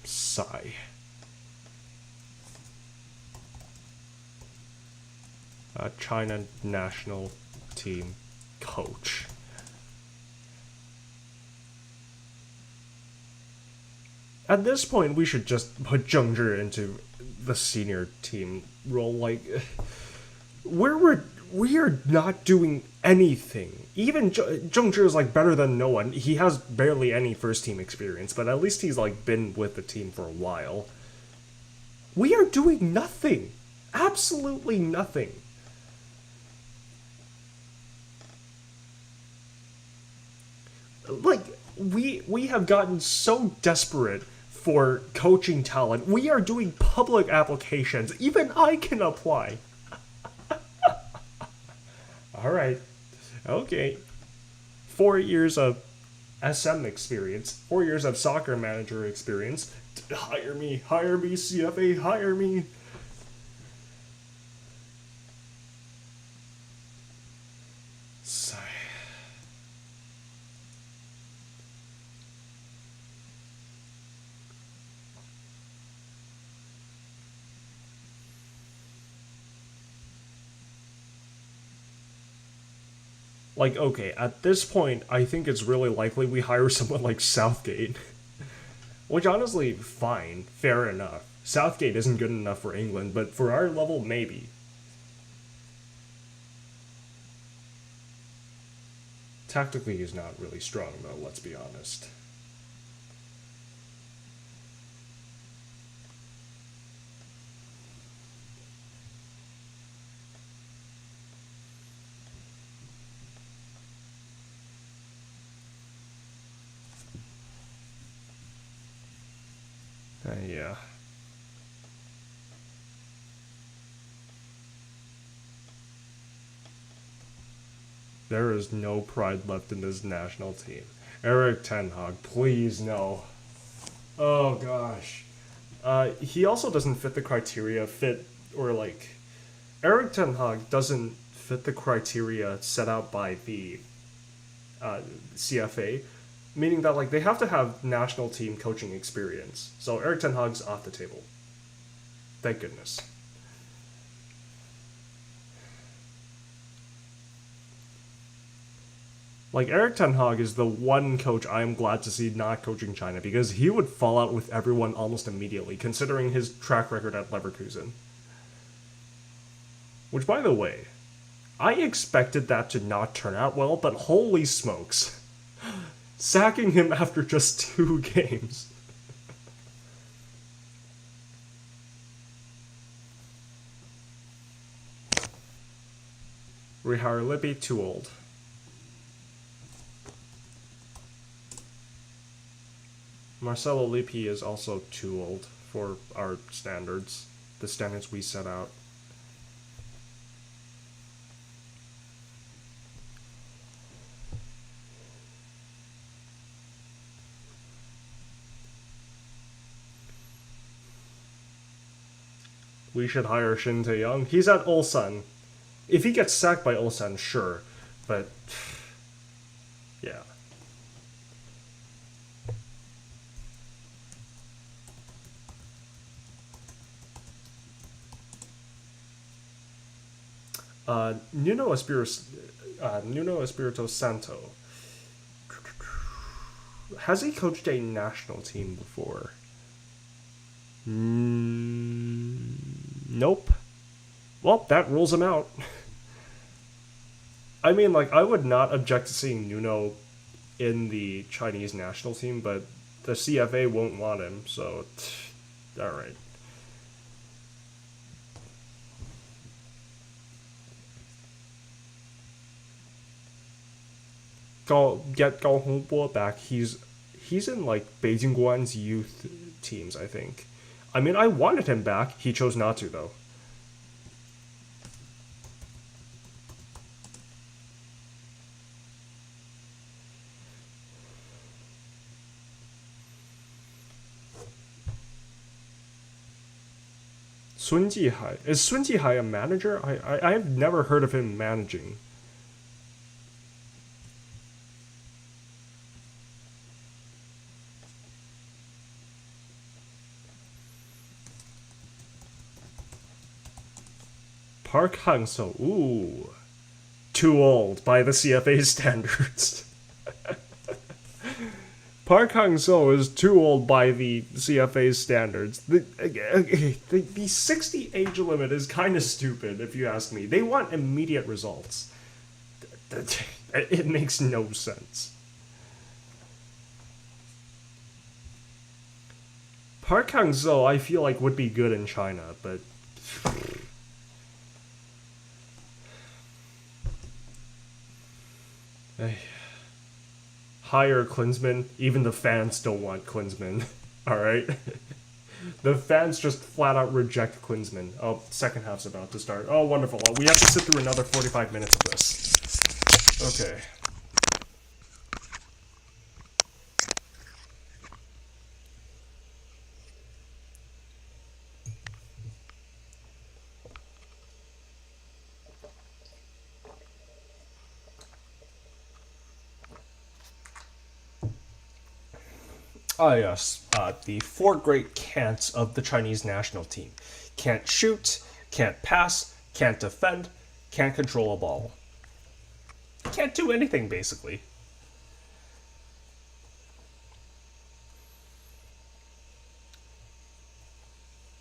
Sigh. China national team coach. At this point, we should just put Zheng Zhi into the senior team role. Like, we are not doing anything. Even Zheng Zhi is like better than no one. He has barely any first team experience, but at least he's like been with the team for a while. We are doing nothing. Absolutely nothing. Like, we have gotten so desperate for coaching talent. We are doing public applications. Even I can apply. Alright. Okay. 4 years of SM experience. 4 years of soccer manager experience. Hire me, CFA, hire me. Sigh. Like, okay, at this point, I think it's really likely we hire someone like Southgate. Which, honestly, fine. Fair enough. Southgate isn't good enough for England, but for our level, maybe. Tactically, he's not really strong, though, let's be honest. Yeah. There is no pride left in this national team. Erik ten Hag, please no. Oh gosh. He also doesn't fit the criteria Erik ten Hag doesn't fit the criteria set out by the CFA, meaning that they have to have national team coaching experience. So Erik ten Hag's off the table. Thank goodness. Erik ten Hag is the one coach I am glad to see not coaching China, because he would fall out with everyone almost immediately, considering his track record at Leverkusen. Which, by the way, I expected that to not turn out well, but holy smokes. Sacking him after just 2 games. Rehire Lippi, too old. Marcelo Lippi is also too old for our standards, the standards we set out. We should hire Shin Tae-young. He's at Ulsan. If he gets sacked by Ulsan, sure. But, yeah. Nuno Espirito Santo. Has he coached a national team before? Nope. Well, that rules him out. I mean, I would not object to seeing Nuno in the Chinese national team, but the CFA won't want him, so alright. Get Gao Hongbo back. He's in Beijing Guan's youth teams, I think. I mean, I wanted him back. He chose not to, though. Sun Jihai. Is Sun Jihai a manager? I've never heard of him managing. Park Hang-seo. Ooh. Too old by the CFA standards. Park Hang-seo is too old by the CFA standards. The 60 age limit is kind of stupid, if you ask me. They want immediate results. It makes no sense. Park Hang-seo, I feel would be good in China, but... Hire Clinsmann. Even the fans don't want Clinsmann. Alright? The fans just flat out reject Clinsmann. Oh, second half's about to start. Oh, wonderful. We have to sit through another 45 minutes of this. Okay. Ah, yes. The 4 great can'ts of the Chinese national team. Can't shoot, can't pass, can't defend, can't control a ball. Can't do anything, basically.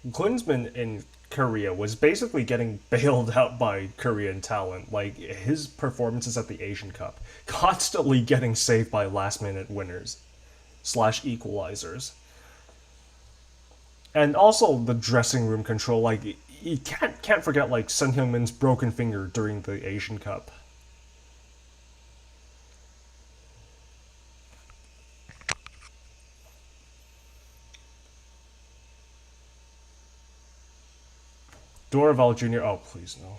Klinsmann in Korea was basically getting bailed out by Korean talent. His performances at the Asian Cup. Constantly getting saved by last-minute winners. /equalizers. And also the dressing room control, you can't forget Sun Heung-min's broken finger during the Asian Cup. Dorival Jr. Oh, please, no.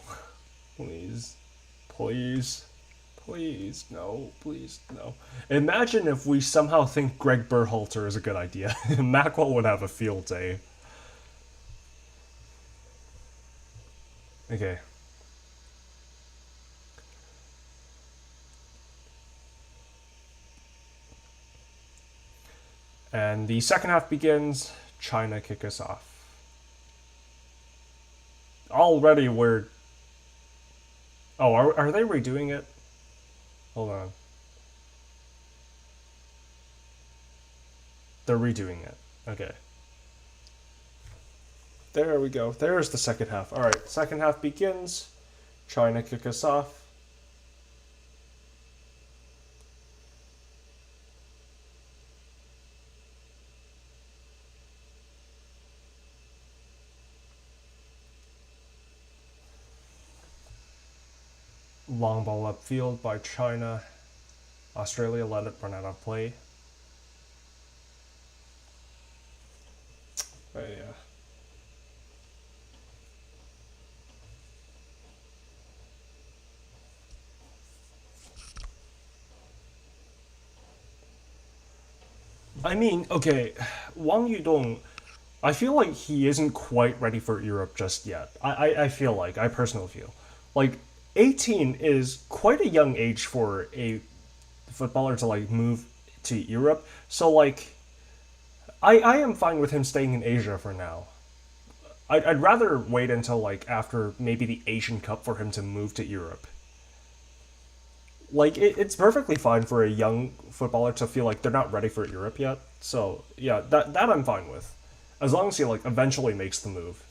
Please. Please. Please, no. Please, no. Imagine if we somehow think Greg Berhalter is a good idea. Mackwell would have a field day. Okay. And the second half begins. China kick us off. Already we're... Oh, are they redoing it? Hold on. They're redoing it. Okay. There we go. There's the second half. Alright, second half begins. China kick us off. Long ball upfield by China. Australia let it run out of play. But yeah. I mean, okay, Wong Yu-dong, I feel like he isn't quite ready for Europe just yet. I feel like, I personally feel. Like, 18 is quite a young age for a footballer to, like, move to Europe. So, like, I am fine with him staying in Asia for now. I'd rather wait until, like, after maybe the Asian Cup for him to move to Europe. Like, it's perfectly fine for a young footballer to feel like they're not ready for Europe yet. So, yeah, that I'm fine with. As long as he, like, eventually makes the move.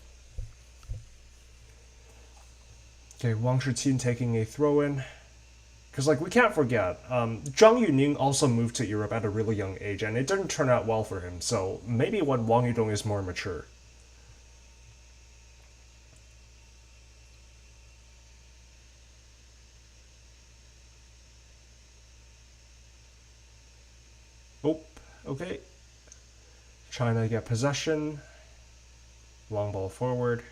Okay, Wang Shiqin taking a throw-in. Because, like, we can't forget, Zhang Yuning also moved to Europe at a really young age, and it didn't turn out well for him, so maybe when Wang Yu-dong is more mature. Oh, okay. China get possession. Long ball forward.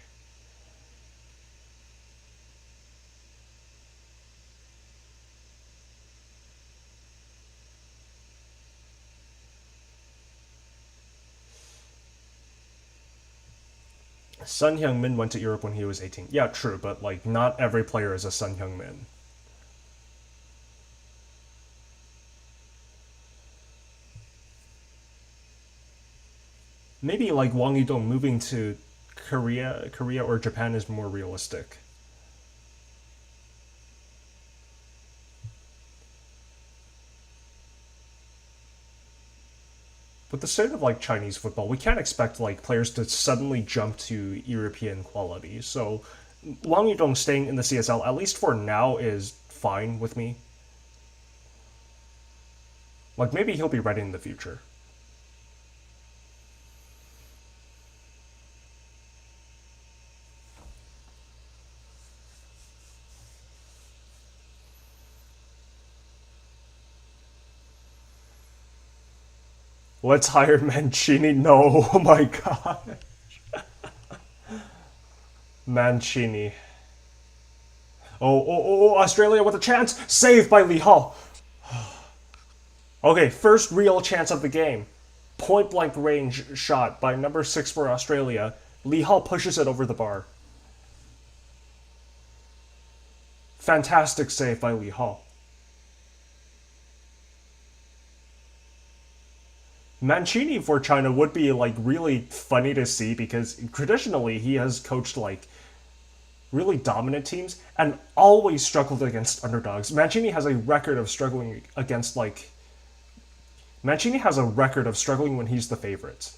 Sun Heung-min went to Europe when he was 18. Yeah, true, but like not every player is a Sun Heung-min. Maybe like Wang Yu-dong moving to Korea or Japan is more realistic. But the state of like Chinese football, we can't expect like players to suddenly jump to European quality. So Wang Yu-dong staying in the CSL, at least for now, is fine with me. Like maybe he'll be ready in the future. Let's hire Mancini. No, oh my god. Mancini. Oh, Australia with a chance. Saved by Lee Hall. Okay, first real chance of the game. Point blank range shot by number 6 for Australia. Lee Hall pushes it over the bar. Fantastic save by Lee Hall. Mancini for China would be like really funny to see because traditionally he has coached like really dominant teams and always struggled against underdogs. Mancini has a record of struggling against like Mancini has a record of struggling when he's the favorite.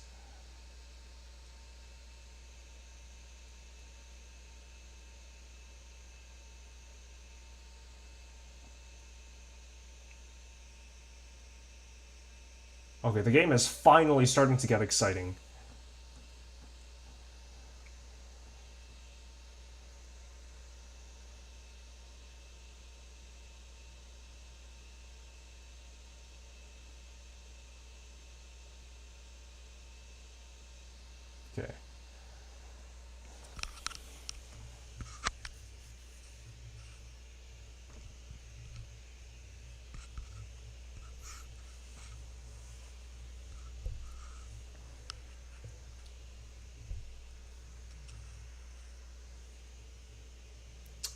Okay, the game is finally starting to get exciting. Okay.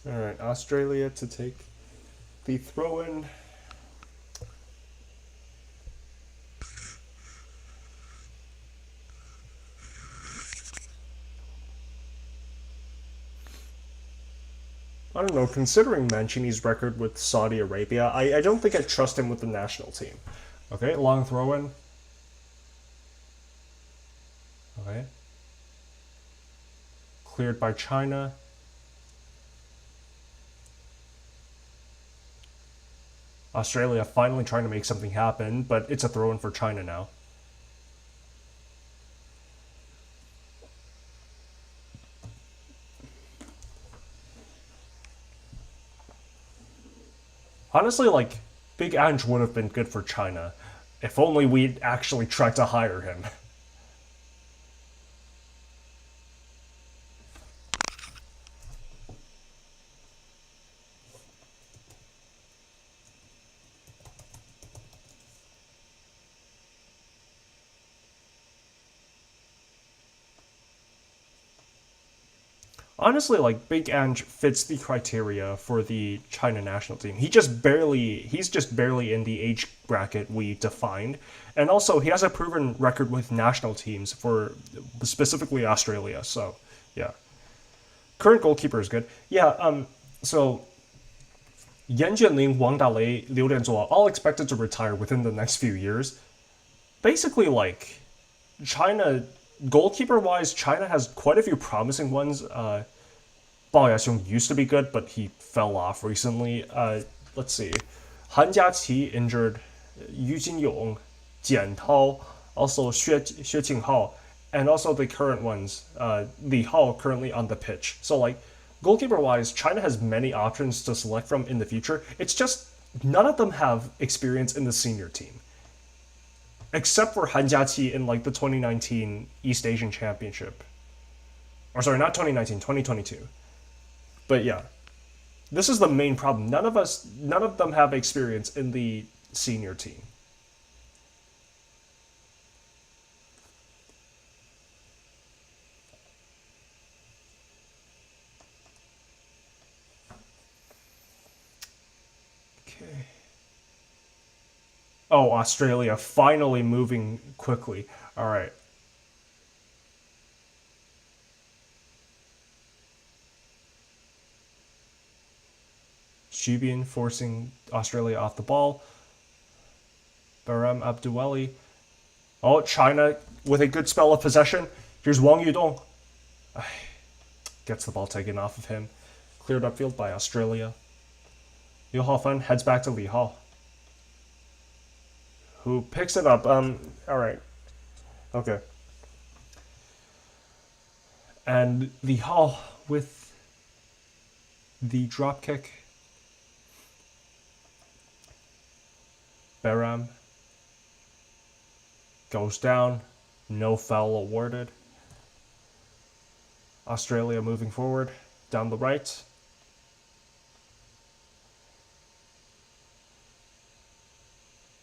Alright, Australia to take the throw-in. I don't know, considering Mancini's record with Saudi Arabia, I don't think I trust him with the national team. Okay, long throw-in. Okay. Cleared by China. Australia finally trying to make something happen, but it's a throw-in for China now. Honestly, like, Big Ange would have been good for China. If only we'd actually tried to hire him. Honestly, like Big Ange fits the criteria for the China national team. He's just barely in the age bracket we defined, and also he has a proven record with national teams for specifically Australia. So, yeah, current goalkeeper is good. Yeah. So Yan Jianling, Wang Dalei, Liu Dianzuo, all expected to retire within the next few years. Basically, like China goalkeeper wise, China has quite a few promising ones. Bao Yaxiong used to be good, but he fell off recently. Let's see. Han Jiaqi injured, Yu Jinyong, Jian Tao, also Xue Qinghao, and also the current ones, Li Hao currently on the pitch. So like goalkeeper wise, China has many options to select from in the future. It's just none of them have experience in the senior team. Except for Han Jiaqi in like the 2019 East Asian Championship. Or sorry, not 2019, 2022. But yeah, this is the main problem. None of them have experience in the senior team. Okay. Oh, Australia finally moving quickly. All right. Shubin forcing Australia off the ball. Baram Abduwali. Oh, China with a good spell of possession. Here's Wong Yu-dong. Gets the ball taken off of him. Cleared upfield by Australia. Liu Haofan heads back to Li Hao, who picks it up. All right. Okay. And Li Hao with the drop kick. Baram goes down. No foul awarded. Australia moving forward down the right.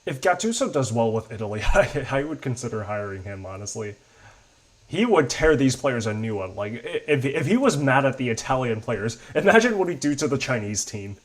If Gattuso does well with Italy, I would consider hiring him, honestly. He would tear these players a new one. Like, if he was mad at the Italian players, imagine what he'd do to the Chinese team.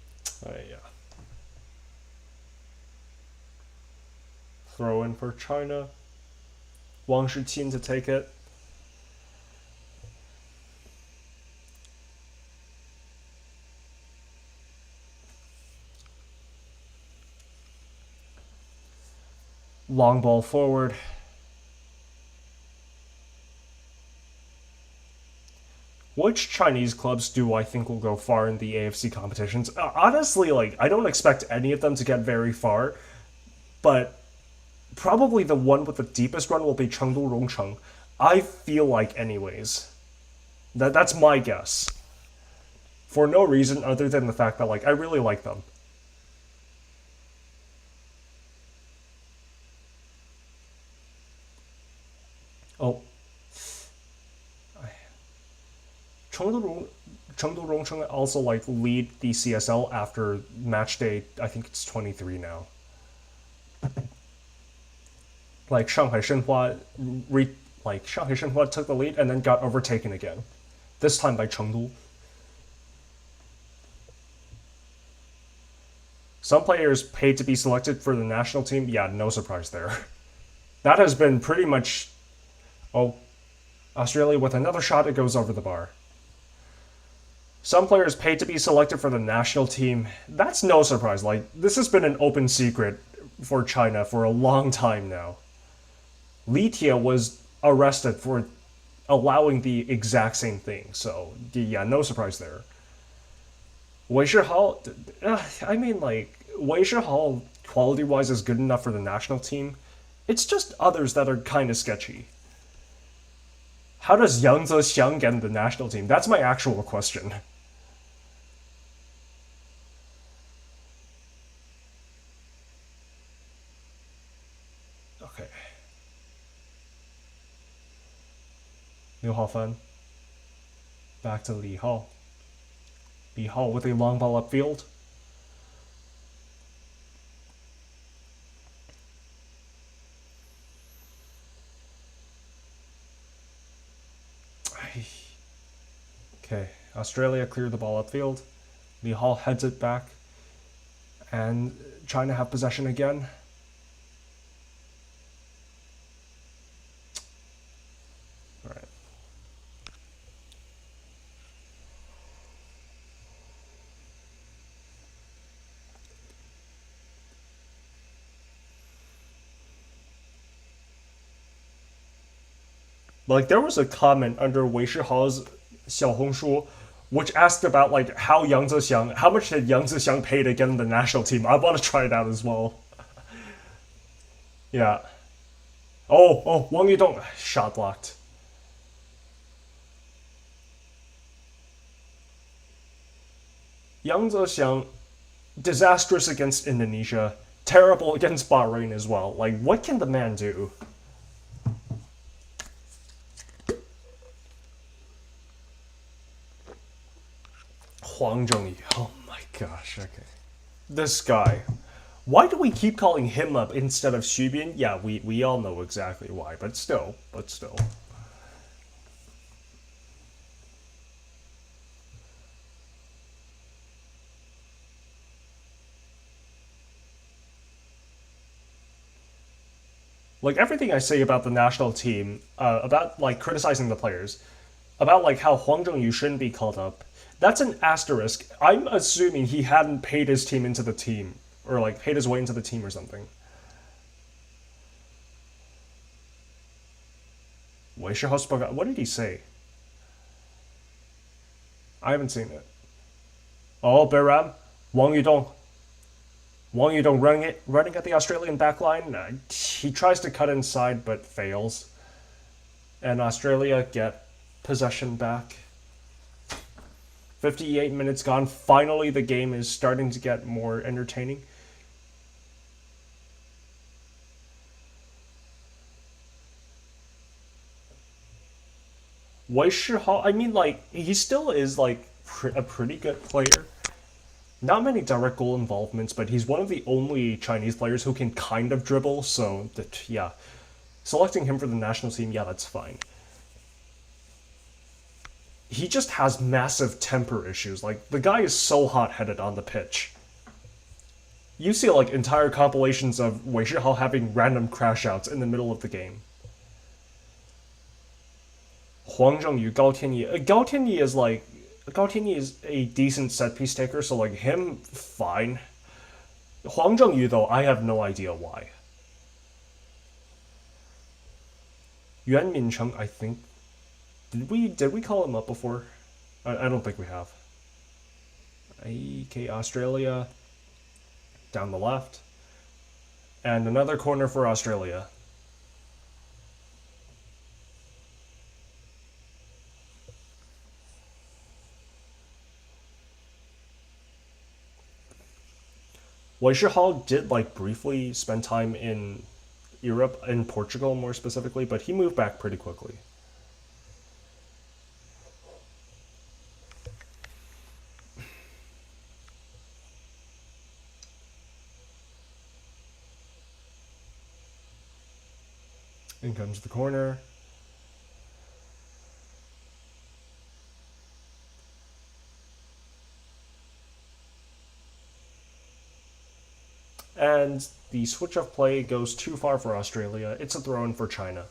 Okay. Yeah. Throw in for China. Wang Shiqin to take it. Long ball forward. Which Chinese clubs do I think will go far in the AFC competitions? Honestly, like, I don't expect any of them to get very far, but probably the one with the deepest run will be Chengdu Rongcheng. I feel like anyways. That's my guess. for no reason other than the fact that like I really like them. Oh, Chengdu Rongcheng also like lead the CSL after match day. I think it's 23 now. Like Shanghai Shenhua, Shanghai Shenhua took the lead and then got overtaken again. This time by Chengdu. Some players paid to be selected for the national team. Yeah, no surprise there. That has been pretty much. Oh, Australia with another shot. It goes over the bar. Some players paid to be selected for the national team. That's no surprise. Like, this has been an open secret for China for a long time now. Li Tie was arrested for allowing the exact same thing. So, yeah, no surprise there. Wei Shihao, I mean, like, Wei Shihao, quality-wise, is good enough for the national team. It's just others that are kind of sketchy. How does Yang Zexiang get in the national team? That's my actual question. Okay. Liu Haofan. Back to Li Hao. Li Hao with a long ball upfield. Okay, Australia cleared the ball upfield. Li Hao heads it back. And China have possession again. Alright. Like, there was a comment under Wei Shihao's Xiaohongshu which asked about like how much did Yang Zexiang pay to get in the national team. I want to try it out as well. Yeah. Oh, Wong Yu-dong shot blocked. Yang Zexiang disastrous against Indonesia, terrible against Bahrain as well. Like, what can the man do? Huang Zhongyi. Oh my gosh, okay. This guy. Why do we keep calling him up instead of Xu Bin? Yeah, we all know exactly why, but still. Like, everything I say about the national team, about, like, criticizing the players, about, like, how Huang Zhongyu shouldn't be called up, that's an asterisk. I'm assuming he hadn't paid his team into the team, or, like, paid his way into the team or something. Wei Shihao spoke out. What did he say? I haven't seen it. Oh, Baram, Wong Yu-dong. Wong Yu-dong running at the Australian backline. He tries to cut inside but fails. And Australia get possession back. 58 minutes gone. Finally, the game is starting to get more entertaining. Wei Shihao, I mean, like, he still is, like, a pretty good player. Not many direct goal involvements, but he's one of the only Chinese players who can kind of dribble, so, yeah. Selecting him for the national team, yeah, that's fine. He just has massive temper issues. Like, the guy is so hot-headed on the pitch. You see, like, entire compilations of Wei Shihao having random crash-outs in the middle of the game. Huang Zhongyu, Gao Tianyi. Gao Tianyi is a decent set-piece taker, so, like, him, fine. Huang Zhongyu, though, I have no idea why. Yuan Mincheng, I think... Did we call him up before? I don't think we have. AK Australia. Down the left. And another corner for Australia. Watchalong did like briefly spend time in Europe, in Portugal more specifically, but he moved back pretty quickly. In comes the corner. And the switch of play goes too far for Australia. It's a throw-in for China.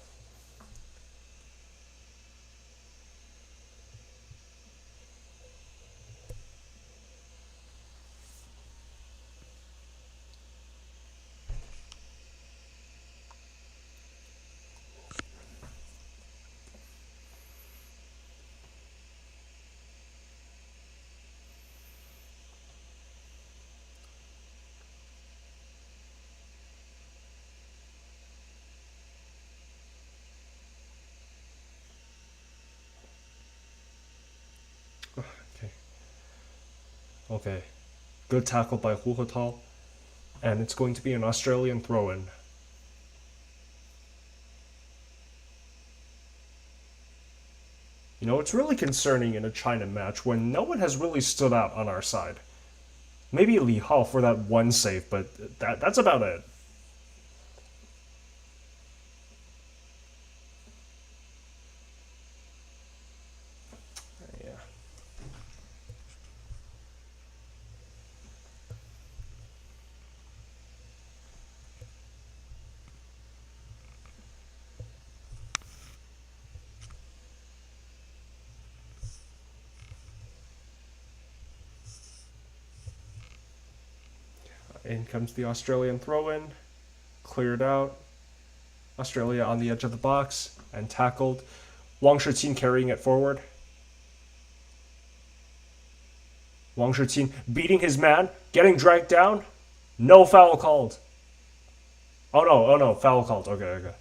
Okay. Good tackle by Hu Hotao. And it's going to be an Australian throw-in. You know, it's really concerning in a China match when no one has really stood out on our side. Maybe Li Hao for that one save, but that's about it. Yeah. In comes the Australian throw-in. Cleared out. Australia on the edge of the box and tackled. Wang Shiqin carrying it forward. Wang Shiqin beating his man, getting dragged down. No foul called. Oh no, foul called. Okay.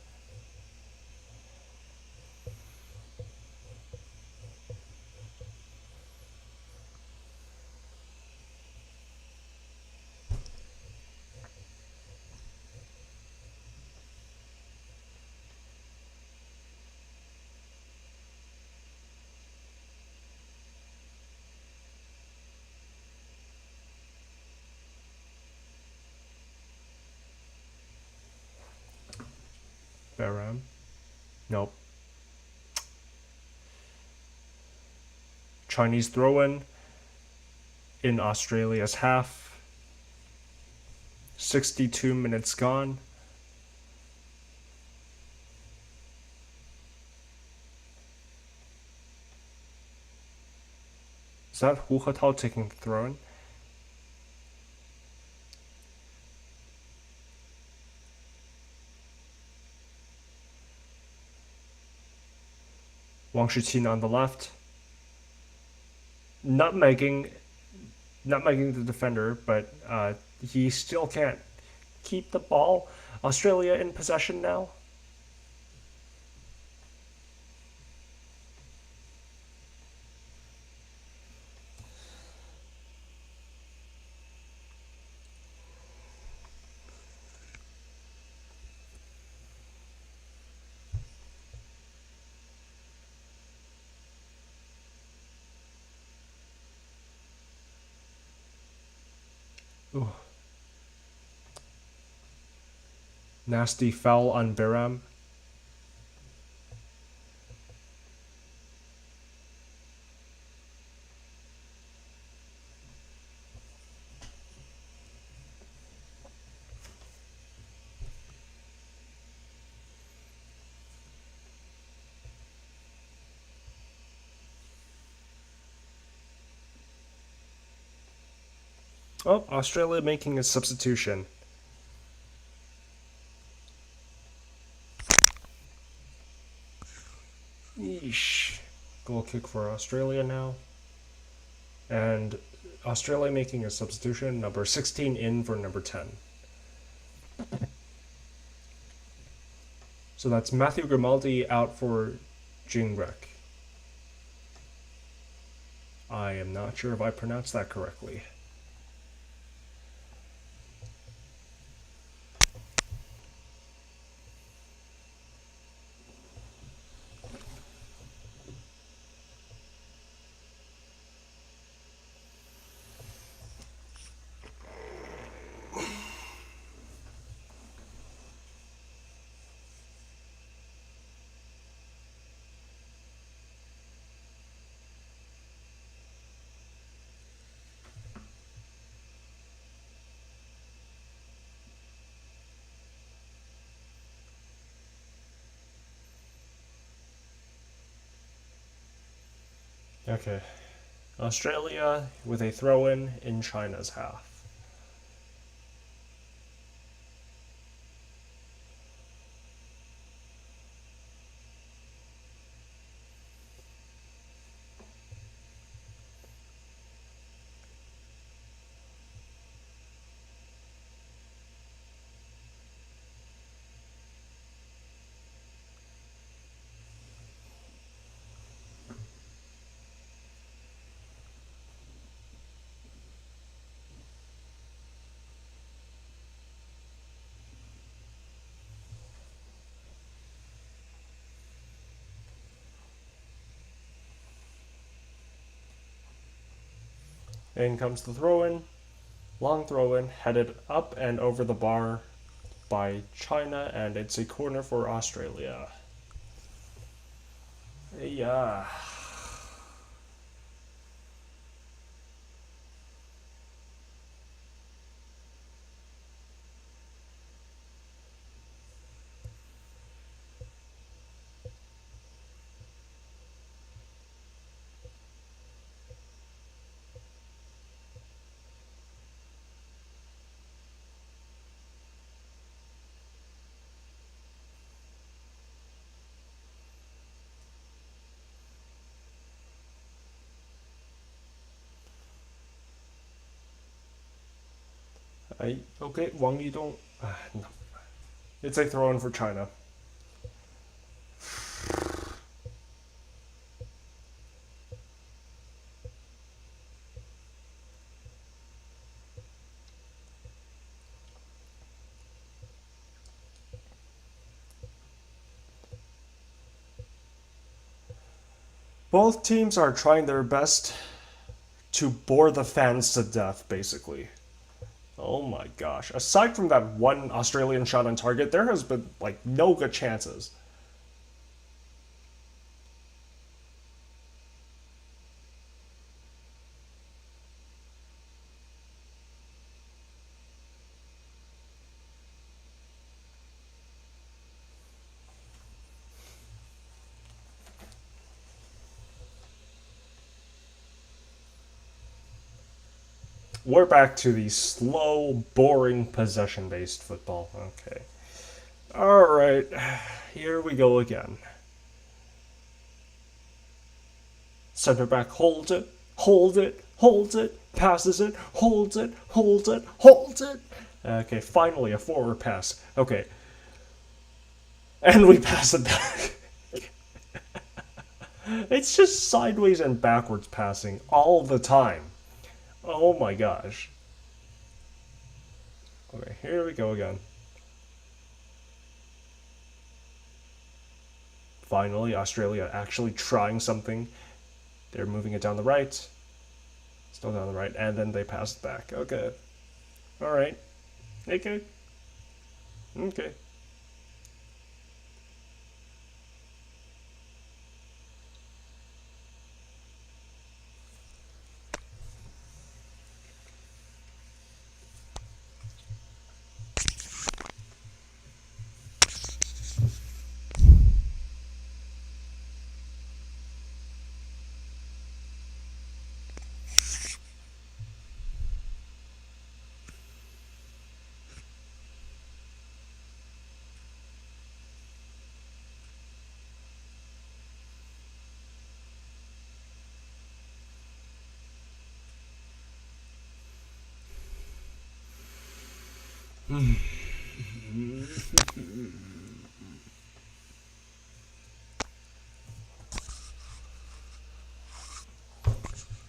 Baram. Nope. Chinese throw-in in Australia's half. 62 minutes gone. Is that Hu Hotao taking the throw-in? Wang Shiqin on the left. Nutmegging the defender, but he still can't keep the ball. Australia in possession now. Ooh. Nasty foul on Baram. Oh, Australia making a substitution. Yeesh. Goal kick for Australia now. And Australia making a substitution, number 16 in for number 10. So that's Matthew Grimaldi out for Jingrek. I am not sure if I pronounced that correctly. Okay. Australia with a throw-in in China's half. In comes the throw-in. Long throw-in, headed up and over the bar by China, and it's a corner for Australia. Yeah. Okay, Wong Yu-dong. No. It's a throw-in for China. Both teams are trying their best to bore the fans to death, basically. Oh my gosh. Aside from that one Australian shot on target, there has been, like, no good chances. We're back to the slow, boring, possession-based football. Okay. Alright, here we go again. Center back holds it, holds it, holds it, passes it, holds it, holds it, holds it. Okay, finally a forward pass. Okay. And we pass it back. It's just sideways and backwards passing all the time. Oh my gosh. Okay, here we go again. Finally, Australia actually trying something. They're moving it down the right. Still down the right, and then they pass it back. Okay. Alright. Okay. Okay.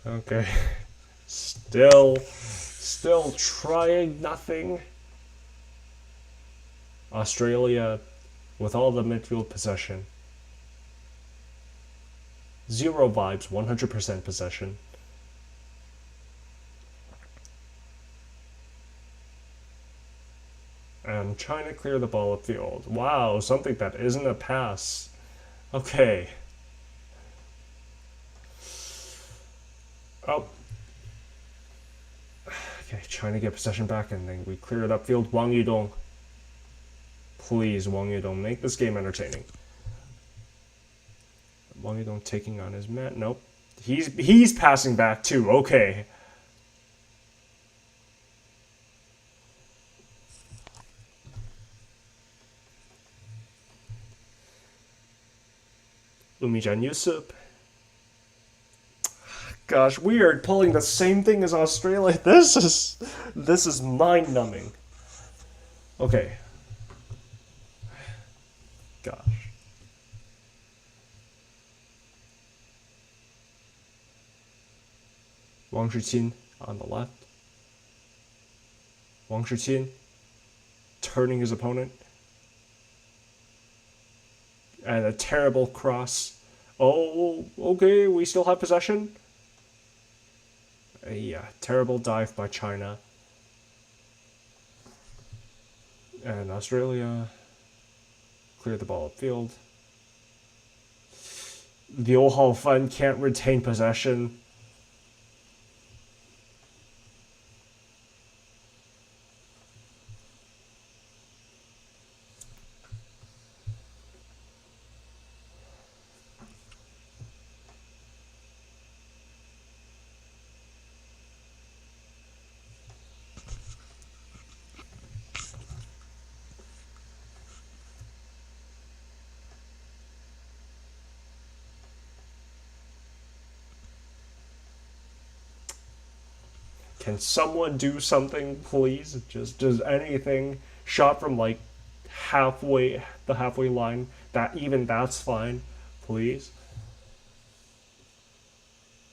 Okay. Still trying nothing. Australia with all the midfield possession. Zero vibes, 100% possession. And trying to clear the ball upfield. Wow, something that isn't a pass. Okay. Oh. Okay, trying to get possession back, and then we clear it upfield. Wong Yu-dong. Please, Wong Yu-dong, make this game entertaining. Wong Yu-dong taking on his man. Nope. He's passing back too. Okay. Umijan Yusup. Gosh, we are pulling the same thing as Australia. This is mind-numbing. Okay. Gosh. Wang Shiqin on the left. Wang Shiqin turning his opponent. And a terrible cross. Oh, okay, we still have possession. Yeah, terrible dive by China. And Australia clear the ball upfield. The Ohal Fun can't retain possession. Can someone do something, please? Just anything. Shot from like the halfway line. That's fine, please.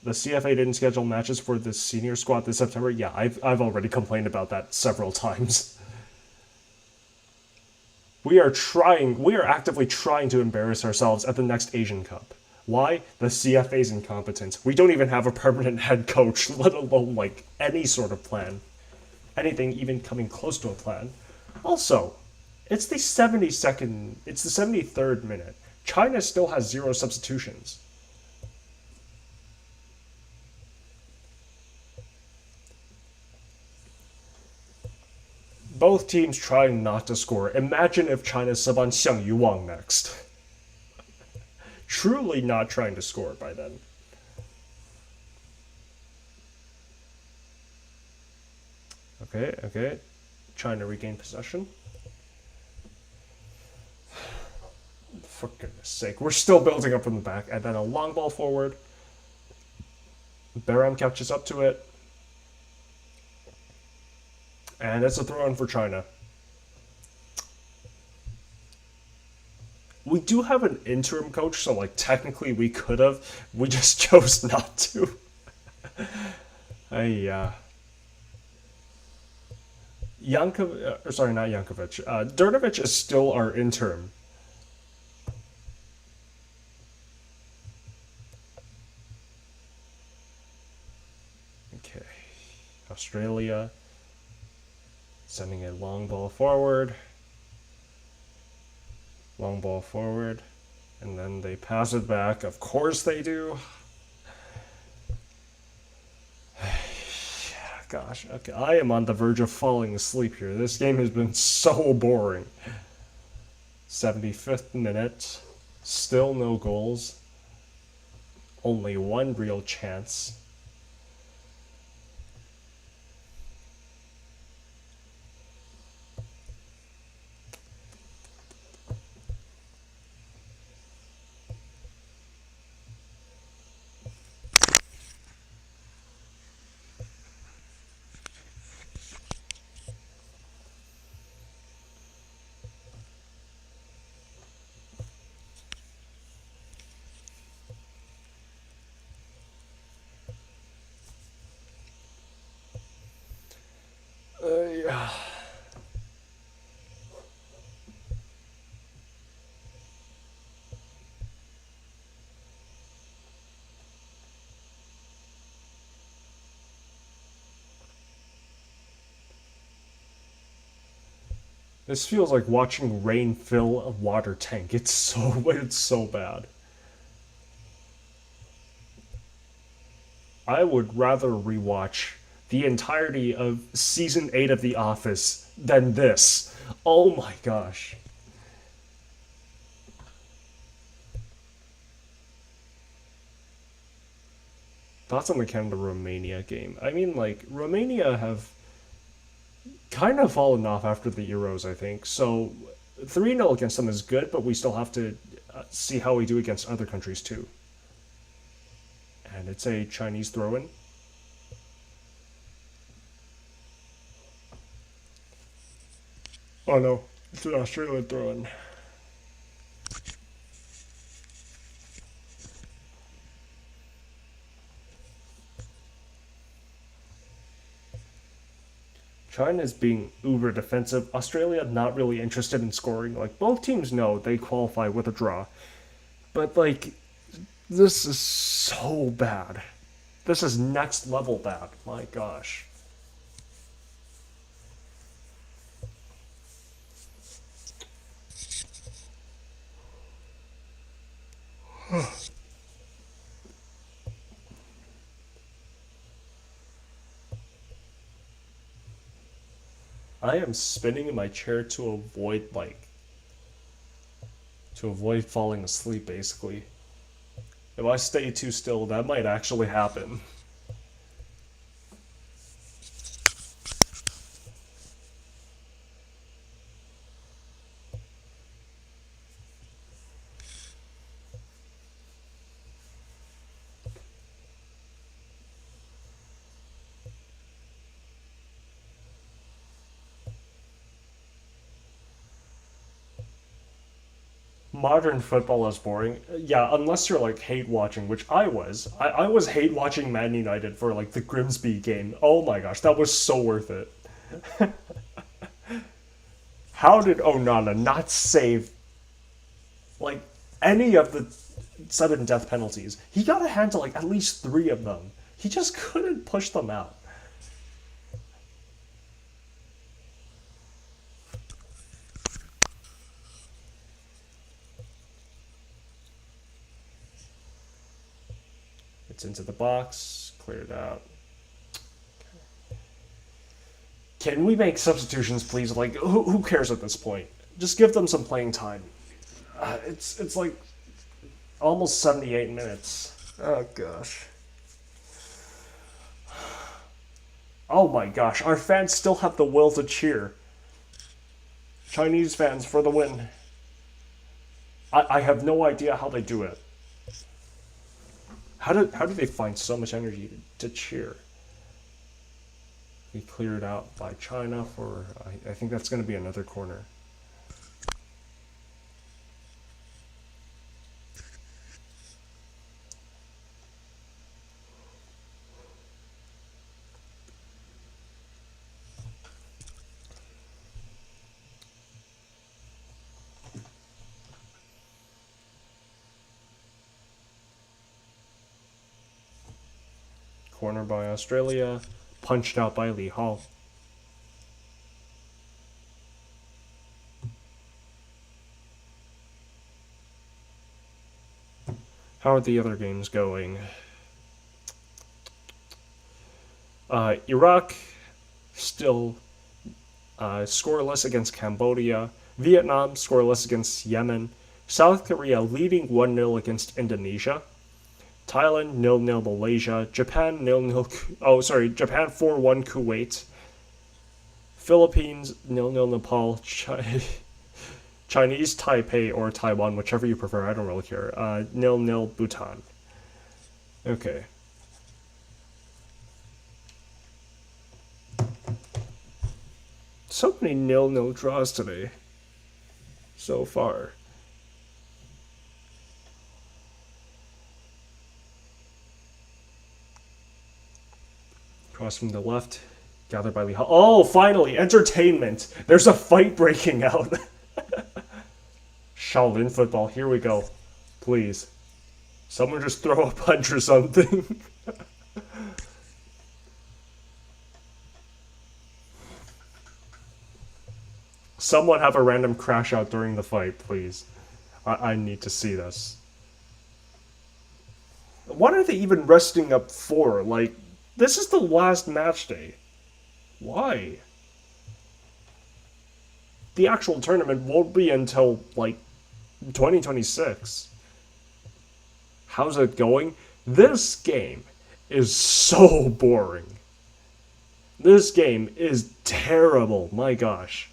The CFA didn't schedule matches for the senior squad this September. Yeah, I've already complained about that several times. We are actively trying to embarrass ourselves at the next Asian Cup. Why? The CFA's incompetent. We don't even have a permanent head coach, let alone, like, any sort of plan. Anything even coming close to a plan. Also, it's the 73rd minute. China still has 0 substitutions. Both teams trying not to score. Imagine if China sub on Xiang Yuwang next. Truly not trying to score by then. Okay. Trying to regain possession. For goodness sake, we're still building up from the back. And then a long ball forward. Baram catches up to it. And it's a throw-in for China. We do have an interim coach, so like technically we could have. We just chose not to. Durnovic is still our interim. Okay. Australia sending a long ball forward. Long ball forward, and then they pass it back. Of course they do. Gosh, okay, I am on the verge of falling asleep here. This game has been so boring. 75th minute, still no goals. Only one real chance. Yeah. This feels like watching rain fill a water tank. It's so bad. I would rather rewatch the entirety of Season 8 of The Office than this. Oh my gosh. Thoughts on the Canada-Romania game? I mean, like, Romania have kind of fallen off after the Euros, I think. So 3-0 against them is good, but we still have to see how we do against other countries too. And it's a Chinese throw-in. Oh no, it's an Australian throw-in. China's being uber defensive. Australia not really interested in scoring. Like, both teams know they qualify with a draw. But, like, this is so bad. This is next level bad. My gosh. I am spinning in my chair to avoid, like, to avoid falling asleep, basically. If I stay too still, that might actually happen. Modern football is boring. Yeah, unless you're like hate watching, which I was. I was hate watching Man United for like the Grimsby game. Oh my gosh, that was so worth it. How did Onana not save like any of the sudden death penalties? He got a hand to like at least 3 of them. He just couldn't push them out. It's into the box, cleared out. Can we make substitutions, please? Like, who cares at this point? Just give them some playing time. It's like almost 78 minutes. Oh gosh. Oh my gosh, our fans still have the will to cheer. Chinese fans for the win. I have no idea how they do it. How do they find so much energy to cheer? We cleared out by China for, I think that's going to be another corner. Corner by Australia, punched out by Lee Hall. How are the other games going? Iraq still scoreless against Cambodia. Vietnam scoreless against Yemen. South Korea leading 1-0 against Indonesia. Thailand 0-0 Malaysia, Japan 0-0. Japan 4-1 Kuwait. Philippines 0-0 Nepal. Chinese Taipei or Taiwan, whichever you prefer. I don't really care. 0-0 Bhutan. Okay. So many 0-0 draws today. So far. Cross from the left, gathered by Lee Hall. Oh, finally, entertainment. There's a fight breaking out. Shaolin football, here we go. Please. Someone just throw a punch or something. Someone have a random crash out during the fight, please. I need to see this. What are they even resting up for? Like, this is the last match day. Why? The actual tournament won't be until, like, 2026. How's it going? This game is so boring. This game is terrible. My gosh.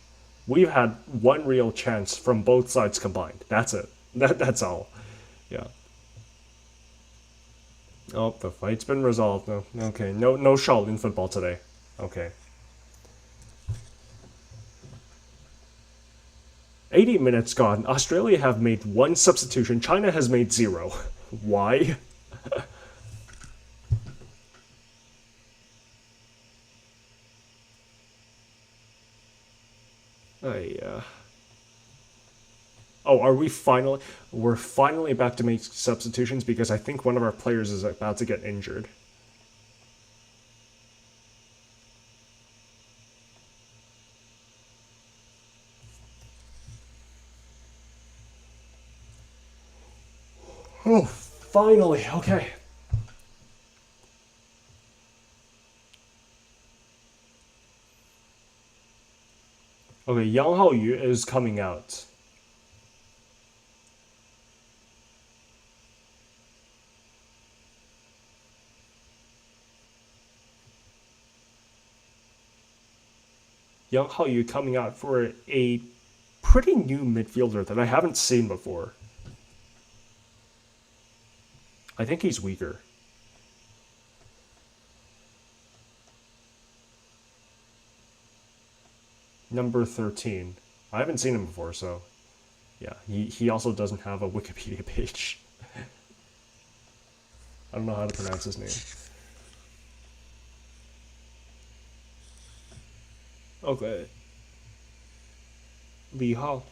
We've had one real chance from both sides combined. That's it. That's all. Yeah. Oh, the fight's been resolved. No, okay. No Shaolin football today. Okay. 80 minutes gone. Australia have made one substitution. China has made 0. Why? Oh, are we finally... We're finally back to make substitutions because I think one of our players is about to get injured. Oh, finally. Okay. Okay, Yang Haoyu is coming out. Yang Haoyu coming out for a pretty new midfielder that I haven't seen before. I think he's weaker. Number 13. I haven't seen him before, so... Yeah, he also doesn't have a Wikipedia page. I don't know how to pronounce his name. Okay. Li Hao.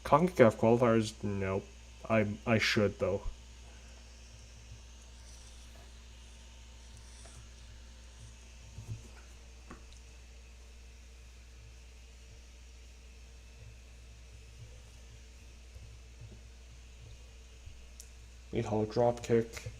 CONCACAF qualifiers? Nope. I should, though. Li Hao drop kick.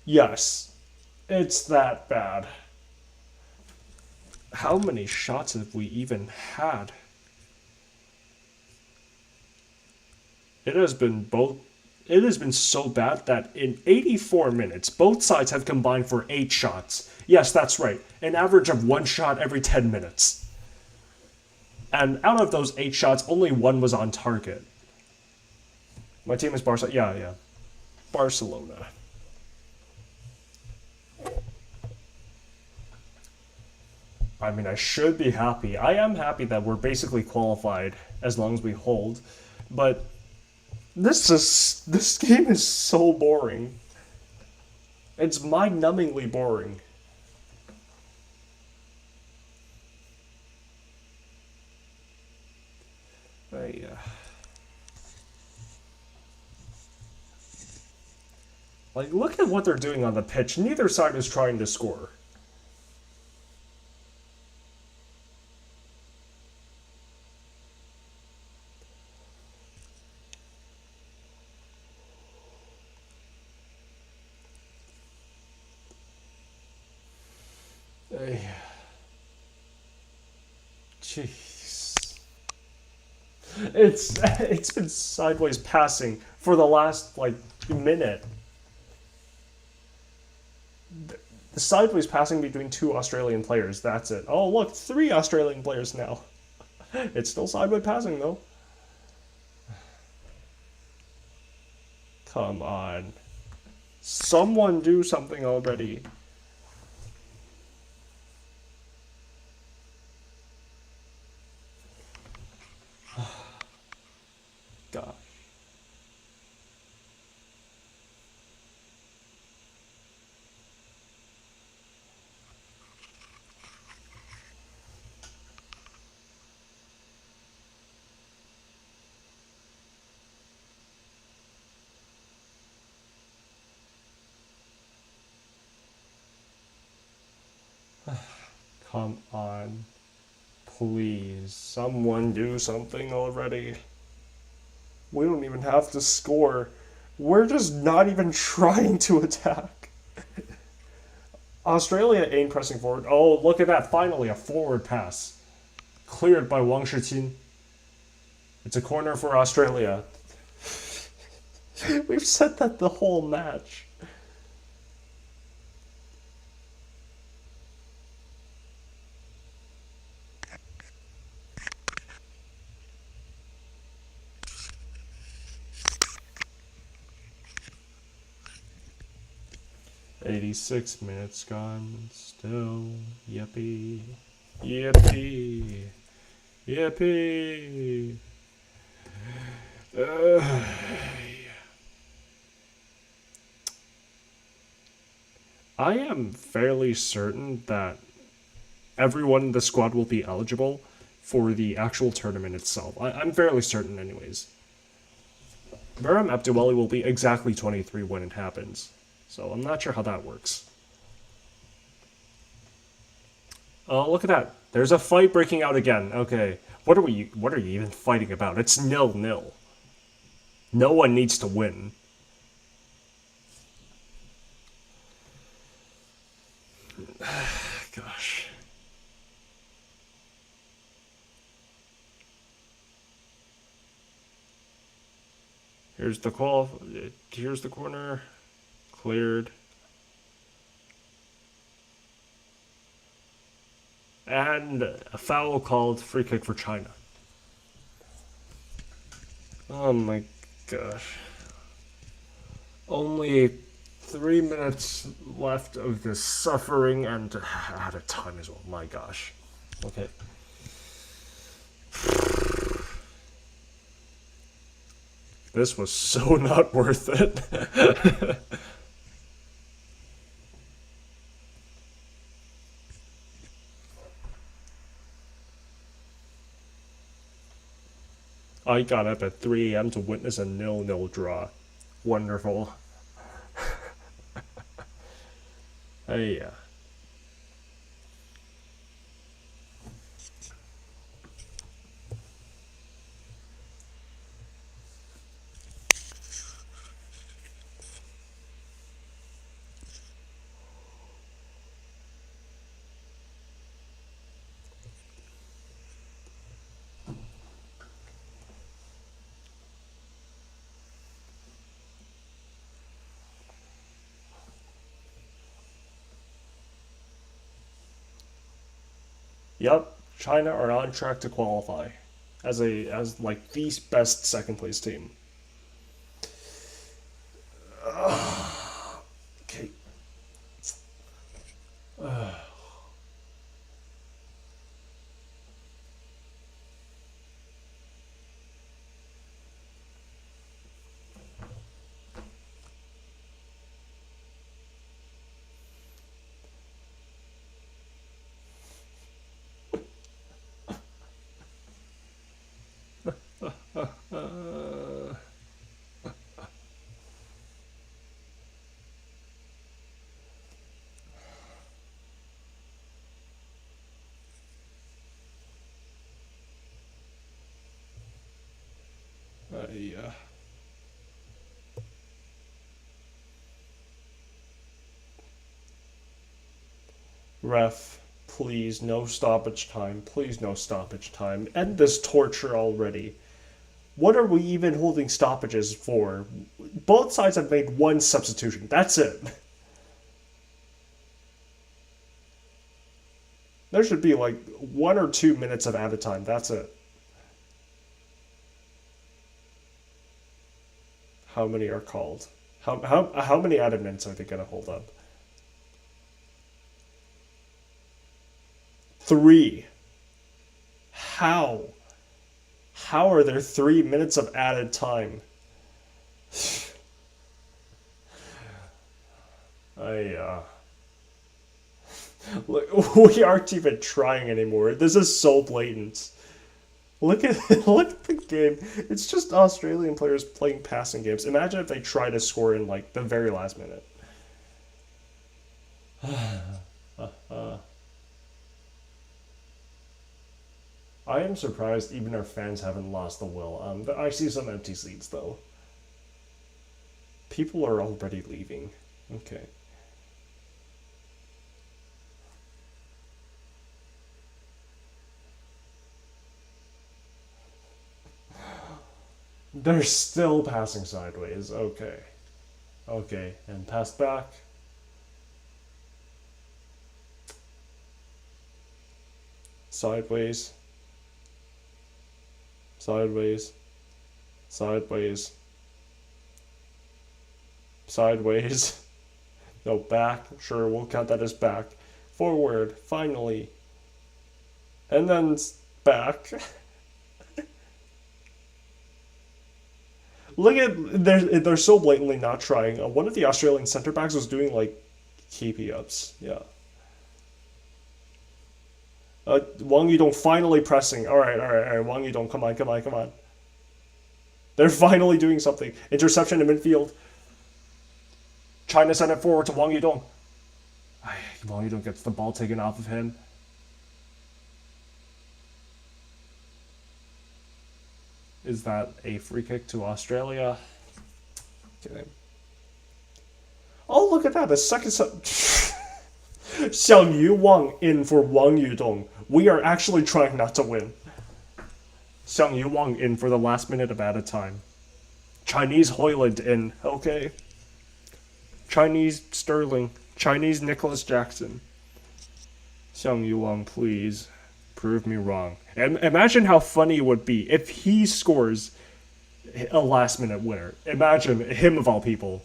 Yes, it's that bad. How many shots have we even had? It has been so bad that in 84 minutes, both sides have combined for 8 shots. Yes, that's right. An average of 1 shot every 10 minutes. And out of those 8 shots, only 1 was on target. My team is Barca. Yeah. Barcelona. I mean, I should be happy. I am happy that we're basically qualified as long as we hold. But this game is so boring. It's mind-numbingly boring. Like, look at what they're doing on the pitch. Neither side is trying to score. Jeez. It's been sideways passing for the last, like, minute. The sideways passing between 2 Australian players, that's it. Oh, look, 3 Australian players now. It's still sideways passing, though. Come on. Someone do something already. God. Come on. Please, someone do something already. We don't even have to score. We're just not even trying to attack. Australia ain't pressing forward. Oh, look at that. Finally, a forward pass. Cleared by Wang Yu-dong. It's a corner for Australia. We've said that the whole match. "86 minutes gone, still, yippee, yippee, yippee." I am fairly certain that everyone in the squad will be eligible for the actual tournament itself. I'm fairly certain anyways. Baram Abdulwali will be exactly 23 when it happens. So I'm not sure how that works. Oh, look at that. There's a fight breaking out again. Okay. What are you even fighting about? It's 0-0. No one needs to win. Gosh. Here's the corner. Cleared. And a foul called, free kick for China. Oh my gosh. Only 3 minutes left of this suffering and out of time as well. My gosh. Okay. This was so not worth it. I got up at 3 a.m. to witness a 0-0 draw. Wonderful. Hey, yeah. Yep, China are on track to qualify as like the best second place team. Okay. Yeah. Ref, please, no stoppage time. Please, no stoppage time. End this torture already. What are we even holding stoppages for? Both sides have made one substitution. That's it. There should be like 1 or 2 minutes of added time. That's it. How many are called? How many added minutes are they going to hold up? 3. How? How are there 3 minutes of added time? Look, we aren't even trying anymore. This is so blatant. Look at the game. It's just Australian players playing passing games. Imagine if they try to score in like the very last minute. I am surprised even our fans haven't lost the will. I see some empty seats though. People are already leaving. Okay. They're still passing sideways. Okay. Okay, and pass back. Sideways. Sideways. Sideways. Sideways. No, back. Sure, we'll count that as back. Forward, finally. And then back. Look at, they're so blatantly not trying. One of the Australian centre backs was doing like keepy ups. Yeah. Wong Yu-dong finally pressing. All right. Wong Yu-dong, come on. They're finally doing something. Interception in midfield. China sent it forward to Wong Yu-dong. Wong Yu-dong gets the ball taken off of him. Is that a free kick to Australia? Okay. Oh, look at that. The second Xiang Yu Wang in for Wang Yu-dong. We are actually trying not to win. Xiang Yu Wang in for the last minute of added time. Chinese Hoyland in. Okay. Chinese Sterling. Chinese Nicholas Jackson. Xiang Yu Wang, please. Prove me wrong. And imagine how funny it would be if he scores a last minute winner. Imagine him of all people.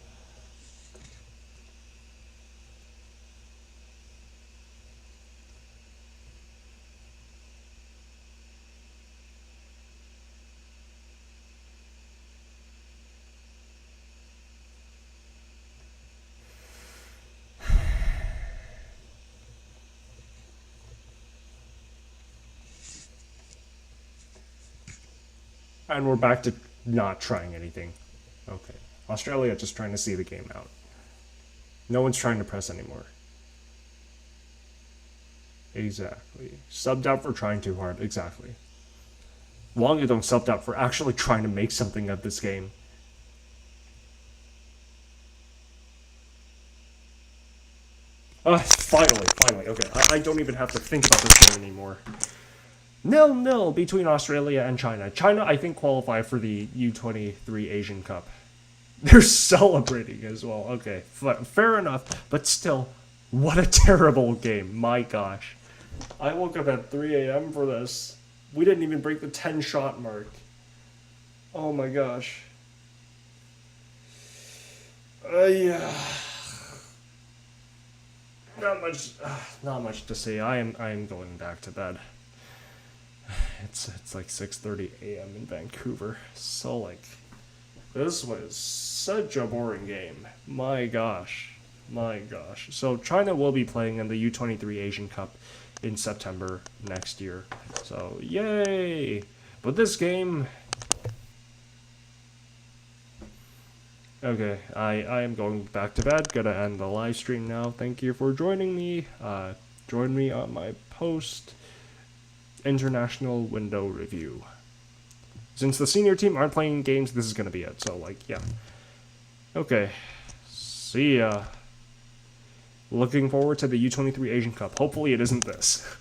And we're back to not trying anything. Okay. Australia just trying to see the game out. No one's trying to press anymore. Exactly. Subbed out for trying too hard. Exactly. Wong Yu-dong subbed out for actually trying to make something of this game. Finally. Okay, I don't even have to think about this game anymore. 0-0 between Australia and China. China, I think, qualified for the U23 Asian Cup. They're celebrating as well. Okay, fair enough. But still, what a terrible game. My gosh. I woke up at 3 a.m. for this. We didn't even break the 10-shot mark. Oh my gosh. Yeah. Not much to say. I am going back to bed. It's like 6:30 a.m. in Vancouver. So like, this was such a boring game. My gosh. So China will be playing in the U23 Asian Cup in September next year. So yay! But this game. Okay, I am going back to bed. Gonna end the live stream now. Thank you for joining me. Join me on my post international window review. Since the senior team aren't playing games, this is gonna be it. So like, yeah. Okay. See ya. Looking forward to the U23 Asian Cup. Hopefully it isn't this.